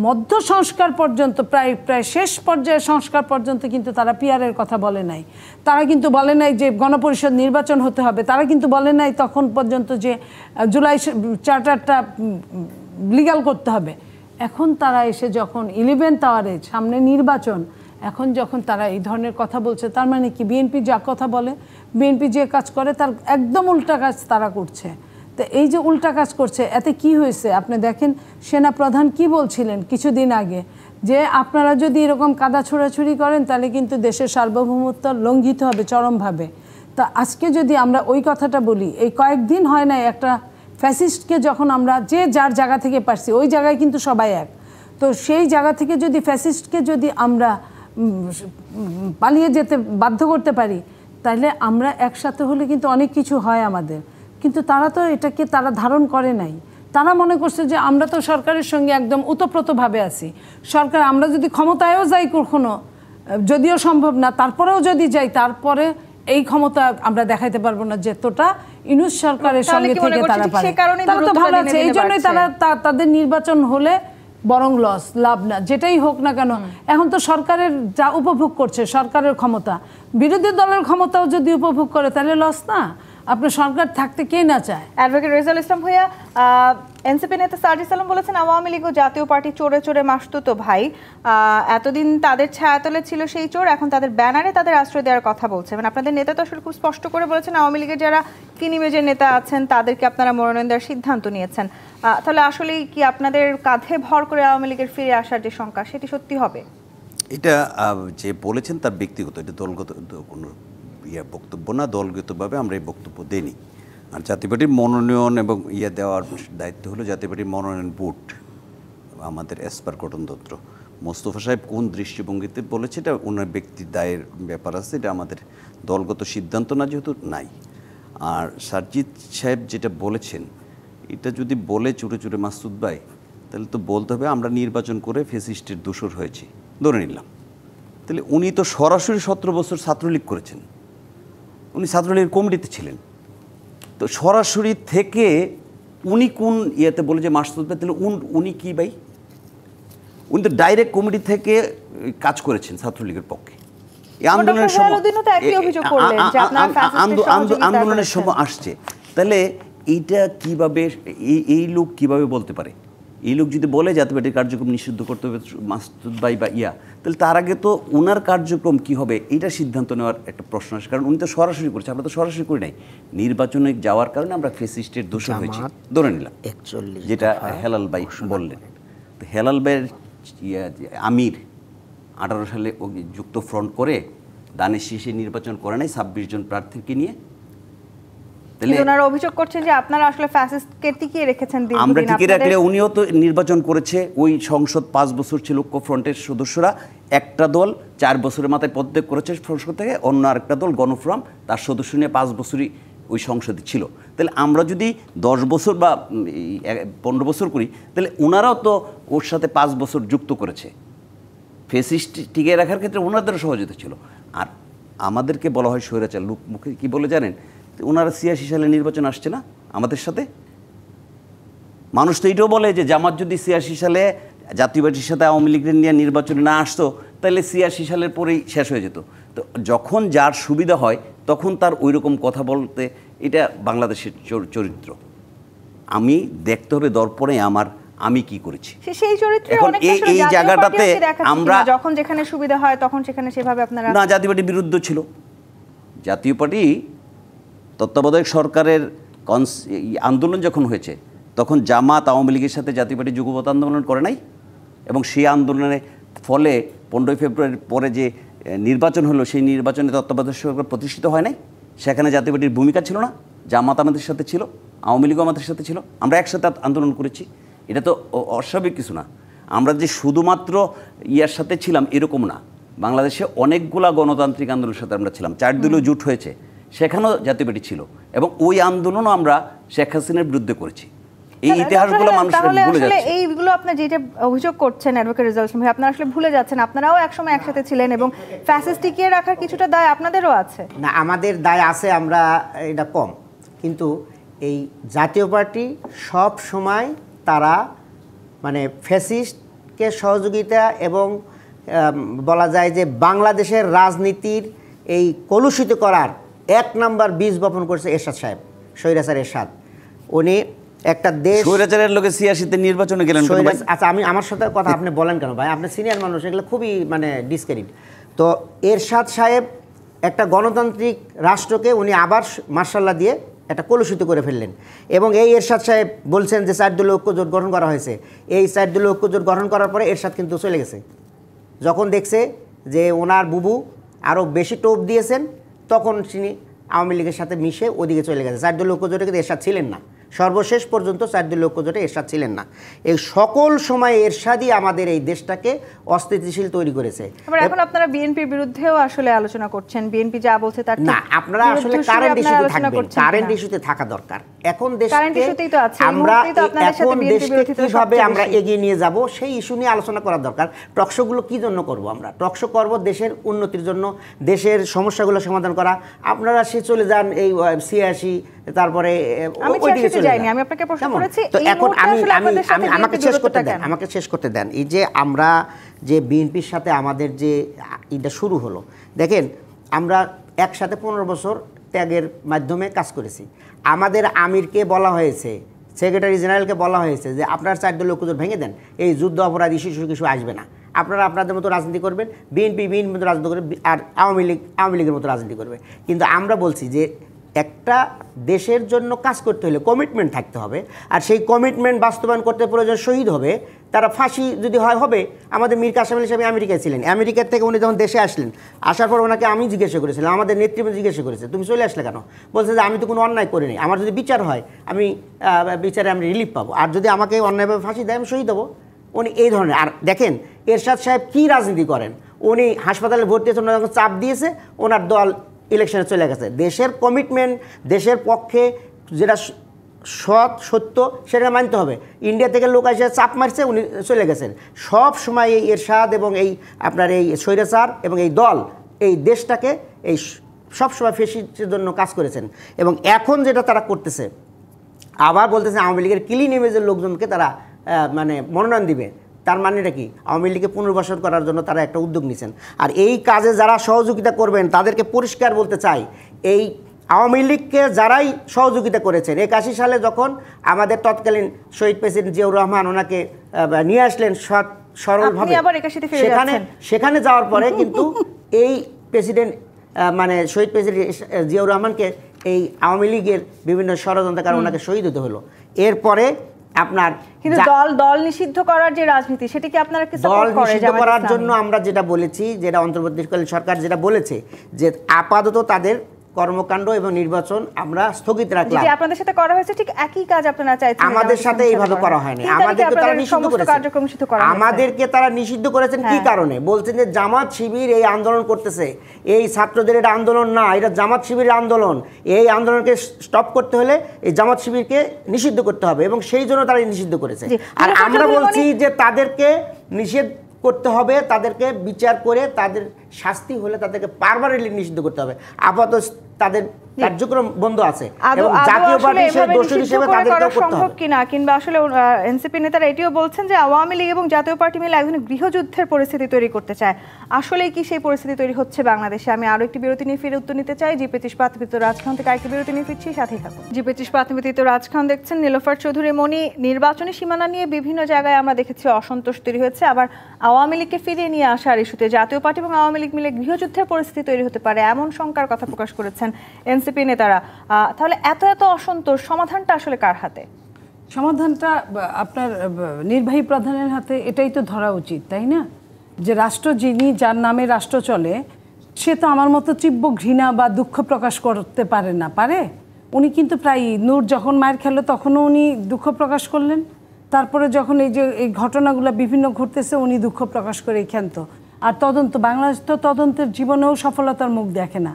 মধ্য সংস্কার পর্যন্ত, প্রায় শেষ পর্যায়ে সংস্কার পর্যন্ত কিন্তু তারা পিআরের কথা বলে নাই। তারা কিন্তু বলে নাই যে গণপরিষদ নির্বাচন হতে হবে, তারা কিন্তু বলে নাই তখন পর্যন্ত যে জুলাই চার্টারটা লিগ্যাল করতে হবে। এখন তারা এসে যখন 11th আওয়ারে সামনে নির্বাচন, এখন যখন তারা এই ধরনের কথা বলছে, তার মানে কি বিএনপি যা কথা বলে, বিএনপি যে কাজ করে, তার একদম উল্টা কাজ তারা করছে। তো এই যে উল্টা কাজ করছে, এতে কি হয়েছে আপনি দেখেন, সেনা প্রধান কি বলছিলেন কিছুদিন আগে, যে আপনারা যদি এরকম কাদা ছোড়াছুড়ি করেন তাহলে কিন্তু দেশের সার্বভৌমত্ব লঙ্ঘিত হবে চরমভাবে। তা আজকে যদি আমরা ওই কথাটা বলি, এই কয়েকদিন হয় না একটা ফ্যাসিস্টকে যখন আমরা যে যার জায়গা থেকে পারছি, ওই জায়গায় কিন্তু সবাই এক, তো সেই জায়গা থেকে যদি ফ্যাসিস্টকে যদি আমরা পালিয়ে যেতে বাধ্য করতে পারি, তাহলে আমরা একসাথে হলে কিন্তু অনেক কিছু হয় আমাদের। কিন্তু তারা তো এটাকে তারা ধারণ করে নাই। তারা মনে করছে যে আমরা তো সরকারের সঙ্গে একদম ওতপ্রোতভাবে আছি, সরকার আমরা যদি ক্ষমতায়ও যাই কখনো, যদিও সম্ভব না, তারপরেও যদি যাই, তারপরে এই ক্ষমতা আমরা দেখাইতে পারবো না যতটা ইউনূস সরকারের সঙ্গে থেকে তারা পারে। তারা তো ভালো আছে, এই জন্যই তারা তাদের নির্বাচন হলে বরং লস, লাভ না, যেটাই হোক না কেন। এখন তো সরকারের যা উপভোগ করছে, সরকারের ক্ষমতা, বিরোধী দলের ক্ষমতাও যদি উপভোগ করে, তাহলে লস না? আপনার সরকার থাকতে কে না চায়? অ্যাডভোকেট রেজাউল ইসলাম ভূঁইয়া, এনসিপি নেতা সার্জিস আলম বলেছেন আওয়ামী লীগ ও জাতীয় পার্টি চোরে চোরে মাসতুতো ভাই, এতদিন তাদের ছায়াতলে ছিল সেই চোর, এখন তাদের ব্যানারে তাদের আশ্রয় দেওয়ার কথা বলছে। মানে আপনাদের নেতা তো আসলে খুব স্পষ্ট করে বলেছেন আওয়ামী লীগের যারা কিনিমেজের নেতা আছেন তাদেরকে আপনারা মনোনয়ন দেওয়ার সিদ্ধান্ত নিয়েছেন। তাহলে আসলে কি আপনাদের কাঁধে ভর করে আওয়ামী লীগের ফিরে আসার যে সংখ্যা, সেটি সত্যি হবে? এটা যে বলেছেন তার ব্যক্তিগত, এটা দলগত কোনো বক্তব্য না, দলগতভাবে আমরা এই বক্তব্য দেইনি। আর জাতীয় পার্টির মনোনয়ন এবং দেওয়ার দায়িত্ব হলো জাতীয় পার্টির মনোনয়ন বোর্ড, আমাদের এসপার গঠনতন্ত্র। মোস্তফা সাহেব কোন দৃষ্টিভঙ্গিতে বলেছে এটা ওনার ব্যক্তির দায়ের ব্যাপার আছে, এটা আমাদের দলগত সিদ্ধান্ত না, যেহেতু নাই। আর সার্জিদ সাহেব যেটা বলেছেন, এটা যদি বলে চুরে চুরে মাসুদ ভাই, তাহলে তো বলতে হবে আমরা নির্বাচন করে ফ্যাসিস্টের দোসর হয়েছি, ধরে নিলাম। তাহলে উনি তো সরাসরি 17 বছর ছাত্রলীগ করেছেন, উনি ছাত্রলীগের কমিটিতে ছিলেন, তো সরাসরি থেকে উনি কোন ইয়েতে বলে যে মাসুদ ভাই, তাহলে উনি কি ভাই? উনি তো ডাইরেক্ট কমিটি থেকে কাজ করেছেন ছাত্রলীগের পক্ষে। এই আন্দোলনের সময় আন্দোলনের সময় আসছে, তাহলে এইটা কিভাবে এই লোক কিভাবে বলতে পারে? এই লোক যদি বলে জাতীয় পার্টির কার্যক্রম নিষিদ্ধ করতে হবে মাসুদ ভাই বা তাহলে তার আগে তো ওনার কার্যক্রম কি হবে এটা সিদ্ধান্ত নেওয়ার একটা প্রশ্ন আসে। কারণ উনি তো সরাসরি করছে, আমরা তো সরাসরি করি নাই। নির্বাচনে যাওয়ার কারণে আমরা ফ্যাসিস্টের দোষর হয়েছি, ধরে নিলাম, যেটা হেলাল ভাই বললেন। তো হেলাল ভাইয়ের আমির 18 সালে যুক্ত ফ্রন্ট করে দানের শীষে নির্বাচন করে নাই 26 জন প্রার্থীকে নিয়ে। ওনারা অভিযোগ করছেন যে আপনারা আসলে ফ্যাসিস্টকে টিকিয়ে রেখেছেন। আমরা টিকিয়ে রাখলে উনিও তো নির্বাচন করেছে, ওই সংসদ 5 বছর ছিল ঐক্য ফ্রন্টের সদস্যরা, একটা দল 4 বছরের মাথায় পদত্যাগ করেছে সংসদ থেকে, অন্য আরেকটা দল গণফোরাম তার সদস্য নিয়ে 5 বছরই ওই সংসদে ছিল। তাহলে আমরা যদি 10 বছর বা 15 বছর করি, তাহলে ওনারাও তো ওর সাথে 5 বছর যুক্ত করেছে। ফেসিস্ট টিকিয়ে রাখার ক্ষেত্রে ওনাদেরও সহযোগিতা ছিল। আর আমাদেরকে বলা হয় স্বৈরাচার, লোক মুখে কী বলে জানেন, ওনারা 86 সালে নির্বাচন আসছে না আমাদের সাথে। মানুষ তো এটাও বলে যে জামাত যদি 86 সালে জাতীয় পার্টির সাথে আওয়ামী লীগের নিয়ে নির্বাচনে না আসতো, তাহলে 86 সালের পরেই শেষ হয়ে যেত। তো যখন যার সুবিধা হয় তখন তার ওই রকম কথা বলতে, এটা বাংলাদেশের চরিত্র। আমি দেখতে হবে দর্পণে আমি কি করেছি সেই চরিত্রে এখন এই জায়গাটাতে আমরা যখন যেখানে সুবিধা হয় তখন সেখানে সেভাবে আপনারা না। জাতীয় পার্টির বিরুদ্ধে ছিল। জাতীয় পার্টি তত্ত্বাবধায়ক সরকারের আন্দোলন যখন হয়েছে তখন জামাত আওয়ামী লীগের সাথে জাতীয় পার্টি যুগপৎ আন্দোলন করে নাই, এবং সেই আন্দোলনের ফলে 15 ফেব্রুয়ারির পরে যে নির্বাচন হলো, সেই নির্বাচনে তত্ত্বাবধায়ক সরকার প্রতিষ্ঠিত হয় নাই। সেখানে জাতীয় পার্টির ভূমিকা ছিল না, জামাত আমাদের সাথে ছিল, আওয়ামী লীগও আমাদের সাথে ছিল, আমরা একসাথে আন্দোলন করেছি। এটা তো অস্বাভাবিক কিছু না। আমরা যে শুধুমাত্র ইয়ার সাথে ছিলাম এরকম না, বাংলাদেশে অনেকগুলা গণতান্ত্রিক আন্দোলনের সাথে আমরা ছিলাম। 4 দলীয় জোট হয়েছে, সেখানেও জাতীয় পার্টি ছিল, এবং ওই আন্দোলনও আমরা শেখ হাসিনার বিরুদ্ধে করেছি। এই ইতিহাসগুলো মানুষ ভুলে যাচ্ছে। এইগুলো আপনি যেটা অভিযোগ করছেন অ্যাডভোকেট রেজাউল ইসলাম ভাই, আপনারা আসলে ভুলে যাচ্ছেন। আপনারাও একসময় একসাথে ছিলেন এবং ফ্যাসিস্ট টিকিয়ে রাখার কিছুটা দায় আপনাদেরও আছে। না, আমাদের দায় আছে, আমরা এটা কম, কিন্তু এই জাতীয় পার্টি সব সময় তারা মানে ফ্যাসিস্টকে সহযোগিতা এবং বলা যায় যে বাংলাদেশের রাজনীতির এই কলুষিত করার 1 নাম্বার বীজ বপন করেছে এরশাদ সাহেব, স্বৈরাচার এরশাদ। উনি একটা দেশ স্বৈরাচারের লোকে 86-তে নির্বাচনে গেলেন। আচ্ছা, আমার সাথে কথা আপনি বলেন কেন ভাই? আপনি সিনিয়র মানুষ, এগুলো খুবই মানে ডিসক্রেডিট। তো এরশাদ সাহেব একটা গণতান্ত্রিক রাষ্ট্রকে উনি আবার মার্শাল্লাহ দিয়ে একটা কলুষিত করে ফেললেন। এবং এই এরশাদ সাহেব বলছেন যে 4 দলীয় ঐক্যজোট গঠন করা হয়েছে। এই 4 দলীয় ঐক্যজোট গঠন করার পরে এরশাদ কিন্তু চলে গেছে। যখন দেখছে যে ওনার বুবু আরও বেশি টোপ দিয়েছেন, তখন তিনি আওয়ামী লীগের সাথে মিশে ওদিকে চলে গেছে। 4 দলীয় ঐক্যজোটে কিন্তু এরশাদ ছিলেন না, সর্বশেষ পর্যন্ত 4 দলীয় ঐক্যজোটে এরশাদ ছিলেন না। এই সকল সময় এরশাদই আমাদের এই দেশটাকে অস্থিতিশীল তৈরি করেছে। এখন আপনারা বিএনপির বিরুদ্ধেও আসলে আলোচনা করছেন, বিএনপি যা বলছে তার না, আপনারা আসলে কারেন্ট ইস্যুতে থাকবেন, কারেন্ট ইস্যুতে থাকা দরকার। এখন দেশকে আমরা এখন দেশকে কিভাবে আমরা এগিয়ে নিয়ে যাব সেই ইস্যু নিয়ে আলোচনা করা দরকার। টকশোগুলো কি জন্য করব? আমরা টকশো করব দেশের উন্নতির জন্য, দেশের সমস্যাগুলো সমাধান করা। আপনারা সে চলে যান এই 86, তারপরে আমি আপনাকে প্রশ্ন করেছি। তো এখন আমাকে শেষ করতে দেন। এই যে আমরা যে বিএনপির সাথে আমাদের যে এটা শুরু হলো, দেখেন আমরা একসাথে 15 বছর ত্যাগের মাধ্যমে কাজ করেছি। আমাদের আমিরকে বলা হয়েছে, সেক্রেটারি জেনারেলকে বলা হয়েছে যে আপনার 4 দলীয় ঐক্যজোট ভেঙে দেন, এই যুদ্ধ অপরাধ ইস্যু কিছু আসবে না, আপনারা আপনাদের মতো রাজনীতি করবেন, বিএনপির মতো রাজনীতি করবে, আর আওয়ামী লীগের মতো রাজনীতি করবে। কিন্তু আমরা বলছি যে একটা দেশের জন্য কাজ করতে হলে কমিটমেন্ট থাকতে হবে, আর সেই কমিটমেন্ট বাস্তবায়ন করতে প্রয়োজন শহীদ হবে, তারা ফাঁসি যদি হয় হবে। আমাদের মীর কাসেম আলী সাহেব আমেরিকায় ছিলেন, আমেরিকার থেকে উনি যখন দেশে আসলেন, আসার পর ওনাকে আমি জিজ্ঞাসা করেছিলাম, আমাদের নেতৃত্ব জিজ্ঞাসা করেছে তুমি চলে আসলে কেন? বলছে যে আমি তো কোনো অন্যায় করিনি, আমার যদি বিচার হয় আমি বিচারে আমি রিলিফ পাবো, আর যদি আমাকে অন্যায়ভাবে ফাঁসি দেয় আমি শহীদ হবো। উনি এই ধরনের। আর দেখেন এরশাদ সাহেব কী রাজনীতি করেন, উনি হাসপাতালে ভর্তি হয়েছেন, যখন চাপ দিয়েছে ওনার দল ইলেকশনে চলে গেছে। দেশের কমিটমেন্ট, দেশের পক্ষে যেটা সৎ সত্য সেটা মানতে হবে। ইন্ডিয়া থেকে লোক এসে চাপ মারছে, উনি চলে গেছেন। সব সময় এই এরশাদ এবং এই আপনার এই স্বৈরাচার এবং এই দল এই দেশটাকে এই সবসময় ফেসিস্টের জন্য কাজ করেছেন। এবং এখন যেটা তারা করতেছে, আবার বলতেছে আওয়ামী লীগের ক্লিন ইমেজের লোকজনকে তারা মানে মনোনয়ন দিবে। তার মানেটা কি? আওয়ামী লীগকে পুনর্বাসন করার জন্য তারা একটা উদ্যোগ নিয়েছেন। আর এই কাজে যারা সহযোগিতা করবেন তাদেরকে পরিষ্কার বলতে চাই, এই আওয়ামী লীগকে যারাই সহযোগিতা করেছেন, 81 সালে যখন আমাদের তৎকালীন শহীদ প্রেসিডেন্ট জিয়াউর রহমান ওনাকে নিয়ে আসলেন সরলভাবে, সেখানে যাওয়ার পরে কিন্তু এই প্রেসিডেন্ট মানে শহীদ প্রেসিডেন্ট জিয়াউর রহমানকে এই আওয়ামী লীগের বিভিন্ন ষড়যন্ত্রকার ওনাকে শহীদ হতে হলো। এরপরে আপনার কিন্তু দল নিষিদ্ধ করার যে রাজনীতি, সেটা কি আপনারা কি সাপোর্ট করেন? দল নিষিদ্ধ করার জন্য আমরা যেটা বলেছি, যেটা অন্তর্বর্তীকালীন সরকার যেটা বলেছে যে আপাতত তাদের কর্মকাণ্ড এবং নির্বাচন আমরা স্থগিত রাখলাম। যে আপনাদের সাথে করা হয়েছে ঠিক একই কাজ আপনারা চাইছেন। আমাদের সাথে এইভাবে করা হয়নি, আমাদেরকে তারা নিষিদ্ধ করেছে। আমাদেরকে তারা নিষিদ্ধ করেছেন কি কারণে? বলছেন যে জামাত শিবির এই আন্দোলন করতেছে, এই ছাত্রদের এটা আন্দোলন না, এটা জামাত শিবিরের আন্দোলন, এই আন্দোলনকে স্টপ করতে হলে এই জামাত শিবিরকে নিষিদ্ধ করতে হবে, এবং সেই জন্য তারা নিষিদ্ধ করেছে। আর আমরা বলছি যে তাদেরকে নিষেধ করতে হবে, তাদেরকে বিচার করে তাদের শাস্তি হলে তাদেরকে পার্মানেন্টলি নিষিদ্ধ করতে হবে। আপাতত তাদের কার্যক্রম বন্ধ আছে এবং জাতীয় পার্টি সেই দোষী হিসেবে তাদেরকে করতে হবে কিনা, কিংবা আসলে এনসিপি নেতারা এটিও বলছেন যে আওয়ামী লীগ এবং জাতীয় পার্টি মিলে একধরনের গৃহযুদ্ধের পরিস্থিতি তৈরি করতে চায়। আসলে কি সেই পরিস্থিতি তৈরি হচ্ছে বাংলাদেশে? আমি আরো একটি বিরতি নিয়ে ফিরে উত্তর নিতে চাই। জিপি ইস্পাত রাজখান থেকে আরেকটি বিরতি নিয়ে ফিরছি, সাথেই থাকুন। জিপি ইস্পাত রাজখান দেখছেন। নীলোফার চৌধুরী মনি, নির্বাচনী সীমানা নিয়ে বিভিন্ন জায়গায় আমরা দেখেছি অসন্তোষ তৈরি হয়েছে, আবার আওয়ামী লীগকে ফিরিয়ে নিয়ে আসার ইস্যুতে জাতীয় পার্টি এবং আওয়ামী লীগ মিলে গৃহযুদ্ধের পরিস্থিতি তৈরি হতে পারে এমন শঙ্কার কথা প্রকাশ করেছেন এনসিপি নেতারা। তাহলে এত এত অসন্তোষ, সমাধানটা আসলে কার হাতে? সমাধানটা আপনার নির্বাহী প্রধানের হাতে, এটাই তো ধরা উচিত, তাই না? যে রাষ্ট্র যিনি, যার নামে রাষ্ট্র চলে, সে তো আমার মতো তীব্র ঘৃণা বা দুঃখ প্রকাশ করতে পারে না, পারে? উনি কিন্তু প্রায় নূর যখন মায়ের খেলো তখনও উনি দুঃখ প্রকাশ করলেন, তারপরে যখন এই যে এই ঘটনাগুলো বিভিন্ন ঘটতেছে উনি দুঃখ প্রকাশ করে ক্ষান্ত। আর তদন্ত, বাংলাদেশ তো তদন্তের জীবনেও সফলতার মুখ দেখে না।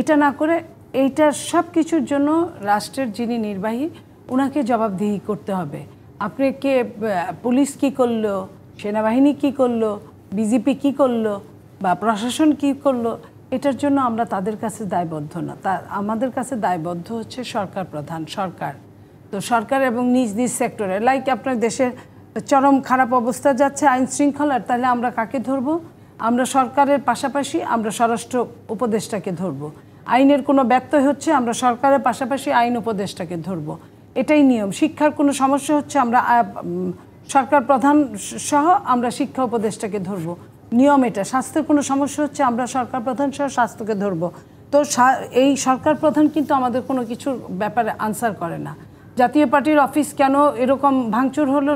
এটা না করে এইটার সব কিছুর জন্য রাষ্ট্রের যিনি নির্বাহী, ওনাকে জবাবদিহি করতে হবে। আপনি কে, পুলিশ কি করলো, সেনাবাহিনী কি করলো, বিজেপি কি করলো, বা প্রশাসন কি করলো, এটার জন্য আমরা তাদের কাছে দায়বদ্ধ না। আমাদের কাছে দায়বদ্ধ হচ্ছে সরকার প্রধান, সরকার। তো সরকার এবং নিজ নিজ সেক্টরে, লাইক আপনার দেশের চরম খারাপ অবস্থা যাচ্ছে আইন শৃঙ্খলার, তাহলে আমরা কাকে ধরবো? আমরা সরকারের পাশাপাশি আমরা স্বরাষ্ট্র উপদেষ্টাকে ধরবো। আইনের কোনো ব্যত্যয় হচ্ছে আমরা সরকারের পাশাপাশি আইন উপদেষ্টাকে ধরবো, এটাই নিয়ম। শিক্ষার কোনো সমস্যা হচ্ছে আমরা সরকার প্রধান সহ আমরা শিক্ষা উপদেষ্টাকে ধরবো, নিয়ম এটা। স্বাস্থ্যের কোনো সমস্যা হচ্ছে আমরা সরকার প্রধান সহ স্বাস্থ্যকে ধরবো। তো এই সরকার প্রধান কিন্তু আমাদের কোনো কিছুর ব্যাপারে আনসার করে না। জাতীয় পার্টির অফিস কেন এরকম ভাঙচুর হলো,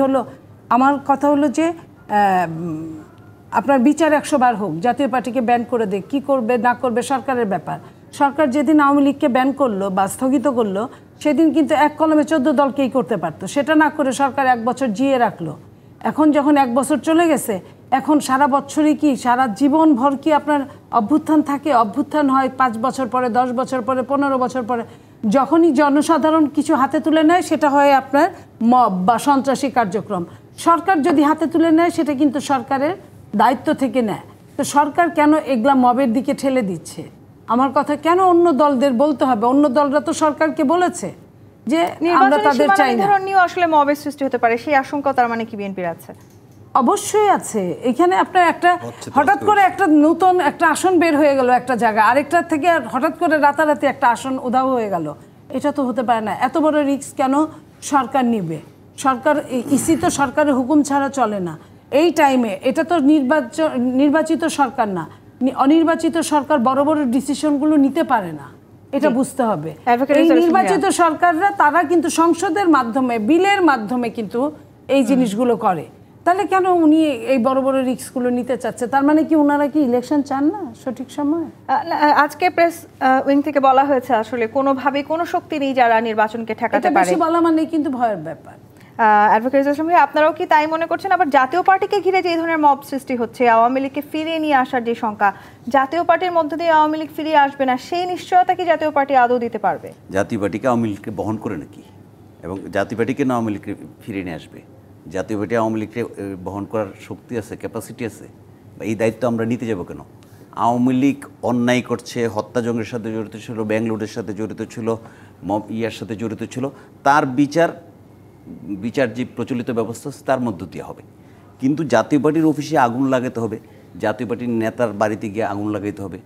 হলো, আমার কথা হলো যে আপনার বিচার 100 বার হোক, জাতীয় পার্টিকে ব্যান করে দেয়, কী করবে না করবে সরকারের ব্যাপার। সরকার যেদিন আওয়ামী লীগকে ব্যান করলো বা স্থগিত করলো, সেদিন কিন্তু এক কলমে 14 দলকেই করতে পারতো। সেটা না করে সরকার 1 বছর জিয়ে রাখলো। এখন যখন 1 বছর চলে গেছে, এখন সারা বছরই কি, সারা জীবন ভর কি আপনার অভ্যুত্থান থাকে? অভ্যুত্থান হয় 5 বছর পরে, 10 বছর পরে, 15 বছর পরে। যখনই জনসাধারণ কিছু হাতে তুলে নেয় সেটা হয় আপনার মব বা সন্ত্রাসী কার্যক্রম। সরকার যদি হাতে তুলে নেয় সেটা কিন্তু সরকারের দায়িত্ব থেকে নেয়। তো সরকার কেন এগুলা মবের দিকে ঠেলে দিচ্ছে? আমার কথা কেন অন্য দলদের বলতে হবে? অন্য দলরা তো সরকারকে বলেছে যে আমরা তাদের চাই না। আসলে মবের সৃষ্টি হতে পারে, সেই আশঙ্কা তার মানে কি বিএনপির আছে? অবশ্যই আছে। এখানে আপনার একটা হঠাৎ করে একটা নতুন একটা আসন বের হয়ে গেল একটা জায়গা, আরেকটা থেকে হঠাৎ করে রাতারাতি একটা আসন উধাও হয়ে গেল, এটা তো হতে পারে না। এত বড় রিস্ক কেন সরকার নিবে? সরকার, ইসি তো সরকারের হুকুম ছাড়া চলে না। এই টাইমে এটা তো নির্বাচিত সরকার না, অনির্বাচিত সরকার বড় বড় ডিসিশনগুলো নিতে পারে না, এটা বুঝতে হবে। এই নির্বাচিত সরকাররা তারা কিন্তু সংসদের মাধ্যমে, বিলের মাধ্যমে কিন্তু এই জিনিসগুলো করে। তাহলে কেন উনি এই বড় বড় রিস্কগুলো নিতে চাচ্ছে? তার মানে কি ওনারা কি ইলেকশন চান না সঠিক সময়? আজকে প্রেস উইং থেকে বলা হয়েছে আসলে কোনোভাবে কোনো শক্তি নেই যারা নির্বাচনকে ঠেকাতে পারে। বেশি বলা মানে কিন্তু ভয়ের ব্যাপার। অ্যাডভোকেট ইসলাম ভাই, আপনারাও কি তাই মনে করছেন? আবার জাতীয় পার্টিকে ঘিরে যে এই ধরনের মব সৃষ্টি হচ্ছে, আওয়ামী লীগকে ফিরিয়ে নিয়ে আসার যে শঙ্কা, জাতীয় পার্টির মধ্যে দিয়ে আওয়ামী লীগ ফিরিয়ে আসবে না, সেই নিশ্চয়তা কি জাতীয় পার্টি আদৌ দিতে পারবে? জাতীয় পার্টিকে আওয়ামী লীগকে বহন করে নাকি? এবং জাতীয় পার্টিকে না আওয়ামী লীগকে ফিরিয়ে নিয়ে আসবে? জাতীয় পার্টি আওয়ামী লীগকে বহন করার শক্তি আছে, ক্যাপাসিটি আছে? এই দায়িত্ব আমরা নিতে যাব কেন? আওয়ামী লীগ অন্যায় করছে, হত্যাযজ্ঞের সাথে জড়িত ছিল, ব্যাঙ্গালোরের সাথে জড়িত ছিল, ইয়ার সাথে জড়িত ছিল, তার বিচার যে প্রচলিত ব্যবস্থা আছে তার মধ্য দিয়ে হবে। কিন্তু জাতীয় পার্টির অফিসে আগুন লাগাতে হবে, জাতীয় পার্টির নেতার বাড়িতে গিয়ে আগুন লাগাইতে হবে,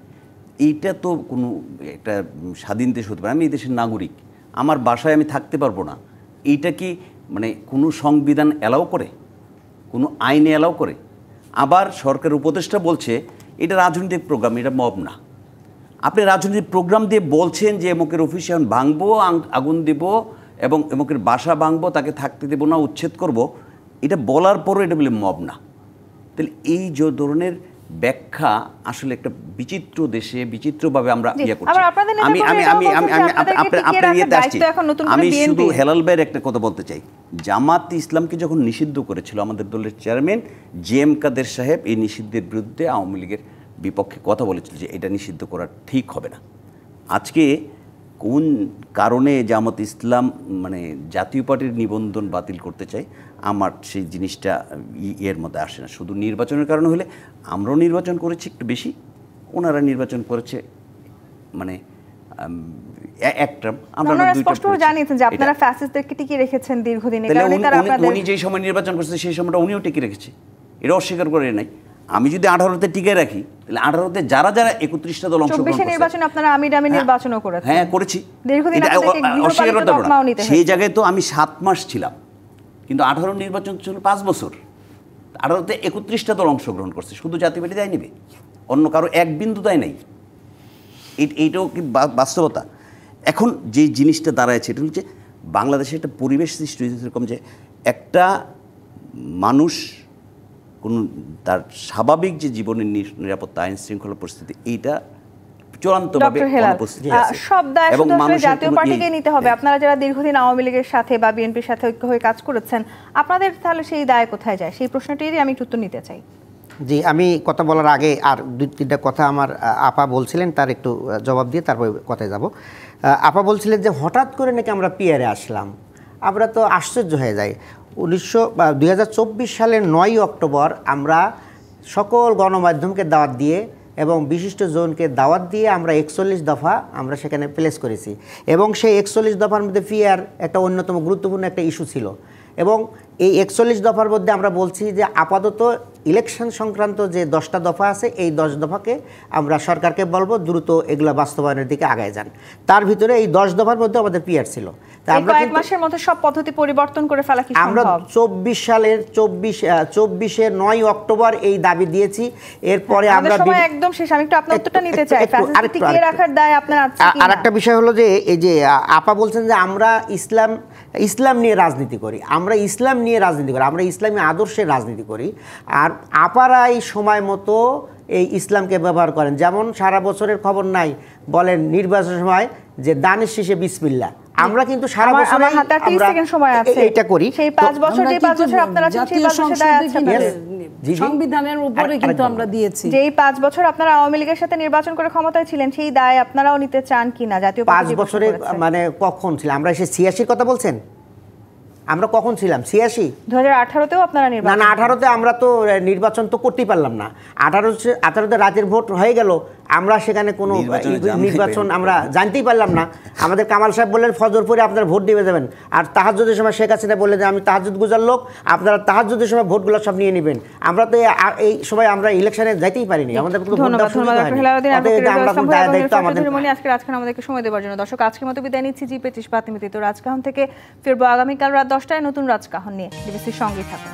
এইটা তো কোনো একটা স্বাধীন দেশ হতে পারে। আমি এই দেশের নাগরিক, আমার বাসায় আমি থাকতে পারবো না, এইটা কি মানে কোনো সংবিধান অ্যালাউ করে, কোনো আইনে অ্যালাউ করে? আবার সরকার উপদেষ্টা বলছে এটা রাজনৈতিক প্রোগ্রাম, এটা মব না। আপনি রাজনৈতিক প্রোগ্রাম দিয়ে বলছেন যে এমকের অফিসে আমি ভাঙবো, আগুন দেব এবং এমকের বাসা ভাঙবো, তাকে থাকতে দেবো না, উচ্ছেদ করব, এটা বলার পরও এটা বলে মব না। তাহলে এই যে ধরনের ব্যাখ্যা আসলে একটা বিচিত্র দেশে বিচিত্রভাবে আমরা জি, ইয়ে করছি। আবার আপনাদের নেতা আমি আমি কর্মীরা আমি এটাও আমি বলছেন যে আমি আপনাদেরকে আপনার টিকিয়ে রাখার ইয়েতে আসছি। দায়িত্ব এখন নতুন করে আমি শুধু BNP হেলাল ভাইয়ের একটা কথা বলতে চাই। জামাত ইসলামকে যখন নিষিদ্ধ করেছিল আমাদের দলের চেয়ারম্যান JM কাদের সাহেব এই নিষিদ্ধের বিরুদ্ধে আওয়ামী লীগের বিপক্ষে কথা বলেছিল যে এটা নিষিদ্ধ করা ঠিক হবে না। আজকে কোন কারণে জামাত ইসলাম মানে জাতীয় পার্টির নিবন্ধন বাতিল করতে চায় আমার সেই জিনিসটা এর মধ্যে আসে না। শুধু নির্বাচনের কারণে হলে আমরাও নির্বাচন করেছি একটু বেশি, ওনারা নির্বাচন করেছে মানে একটা আমরা ওনারা দুইটা স্পষ্টভাবে করেছি। জানিয়েছেন যে আপনারা এটা- ফ্যাসিস্টদেরকে টিকিয়ে রেখেছেন দীর্ঘদিন, এই তাহলে কারণে তারা আপনাদের উনি যেই সময় নির্বাচন করছে সেই সময়টা উনিও টিকে রেখেছে, এটা অস্বীকার করে নাই। আমি যদি 18তে টিকে রাখি তাহলে 18তে যারা যারা 31টা দল অংশগ্রহণ 24 করছে নির্বাচনে আপনারা আমিরামি নির্বাচনও করেছেন। হ্যাঁ করেছি, দীর্ঘদিন এটা আপনাদেরকে গৃহপালিত অস্বীকার করতে পারবো না। তকমাও নিতে সেই হয়েছে। জায়গায় তো আমি 7 মাস ছিলাম, কিন্তু 18 নির্বাচন ছিল 5 বছর। 18তে 31টা দল অংশগ্রহণ করছে, শুধু জাতীয় পার্টি দায় নিবে, অন্য কারো এক বিন্দু দায় নাই। এইটাও কি বাস্তবতা? এখন যে জিনিসটা দাঁড়ায় সেটা হচ্ছে বাংলাদেশে একটা পরিবেশ সৃষ্টি হয়েছে এরকম যে একটা মানুষ কোন তার স্বাভাবিক যে জীবনের নিরাপত্তা আইন শৃঙ্খলা পরিস্থিতি এইটা চূড়ান্তভাবে ডক্টর হেলাল, অনুপস্থিত আছে। সব দায় এবং শুধু আসলে মানুষের জাতীয় কোনো পার্টিকে নিতে হবে। আপনারা যারা দীর্ঘদিন আওয়ামী লীগের সাথে বা বিএনপির সাথে ঐক্য হয়ে কাজ করেছেন, আপনাদের তাহলে সেই দায় কোথায় যায়? সেই প্রশ্নটিরই আমি একটু উত্তর নিতে চাই। জি, আমি কথা বলার আগে আর 2-3টা কথা আমার আপা বলছিলেন, তার একটু জবাব দিয়ে তারপর কথায় যাব। আপা বলছিলেন যে হঠাৎ করে নাকি আমরা পিয়ারে আসলাম, আমরা তো আশ্চর্য হয়ে যাই। 2024 সালের 9 অক্টোবর আমরা সকল গণমাধ্যমকে দাওয়াত দিয়ে এবং বিশিষ্ট জনকে দাওয়াত দিয়ে আমরা 41 দফা আমরা সেখানে প্লেস করেছি, এবং সেই 41 দফার মধ্যে পিয়ার একটা অন্যতম গুরুত্বপূর্ণ একটা ইস্যু ছিল। এবং এই 41 দফার মধ্যে আমরা বলছি যে আপাতত ইলেকশন সংক্রান্ত যে 10টা দফা আছে এই 10 দফাকে আমরা সরকারকে বলবো দ্রুত এগুলো বাস্তবায়নের দিকে আগায় যান। তার ভিতরে এই 10 দফার মধ্যে আমাদের পিয়ার ছিল। তা এই আমরা কয়েক কিন্তু মাসের মধ্যে সব পদ্ধতি পরিবর্তন করে ফেলা কি আমরা সম্ভব? 24-এর 9 অক্টোবর এই দাবি দিয়েছি। এরপরে আমরা আমাদের সময় একদম শেষ। আমি একটু আপনার উত্তরটা নিতে চাই। একটু, ফ্যাসিস্ট আরেকটু, টিকিয়ে রাখার দায় আপনার আছে কি? আর একটা বিষয় হলো যে এই যে আপা বলছেন যে আমরা ইসলাম নিয়ে রাজনীতি করি, আমরা ইসলাম নিয়ে রাজনীতি করি, আমরা ইসলামী আদর্শের রাজনীতি করি। আর আপারা এই সময় মতো এই ইসলামকে ব্যবহার করেন, যেমন সারা বছরের খবর নাই বলেন নির্বাচনের সময় যে দানের শেষে বিসমিল্লাহ। আমরা কিন্তু সারা বছর আমার হাতে আর 30 সেকেন্ড সময় আছে। এটা করি। সেই 5 বছর, যে 5 বছর আপনারা আছেন সেই 5 বছর দায় আছে আপনাদের। জি, জি। সংবিধানের উপরে কিন্তু আমরা দিয়েছি। যেই 5 বছর আপনারা আওয়ামী লীগের সাথে নির্বাচন করে ক্ষমতায় ছিলেন, সেই দায় আপনারাও নিতে চান কিনা? জাতীয় 5 বছরে মানে কখন ছিল? আমরা এসে 86-র কথা বলছেন? আমরা কখন ছিলাম? 86? 2018-তেও আপনারা না নির্বাচন না, 18-তে আমরা তো নির্বাচন তো করতেই পারলাম না। 18-তে রাতের ভোট হয়ে গেল, আমরা সেখানে কোনো নির্বাচন আমরা জানতেই পারলাম না। আমাদের কামাল সাহেব বললেন ফজর পরে আপনারা ভোট দিতে যাবেন, আর তাহাজ্জুদের সময় শেখ হাসিনা বললেন যে আমি তাহাজ্জুদ গুজার লোক, আপনারা তাহাজ্জুদের সময় ভোটগুলো সব নিয়ে নেবেন। আমরা তো এই সময় আমরা ইলেকশনে যাইতেই পারিনি, আমাদের কোনো ভোট দেওয়ার সুযোগ হয়নি। আমরা কোনো দায়িত্ব আমাদের। আজকে রাজখান আমাদেরকে সময় দেওয়ার জন্য। দর্শক, আজকের মতো বিদায় নিচ্ছি। জি25 বাতিমিত রাজকাহন থেকে ফিরবো আগামীকাল রাত 10টায় নতুন রাজকাহন নিয়ে। ডিবিসির সঙ্গেই থাকুন।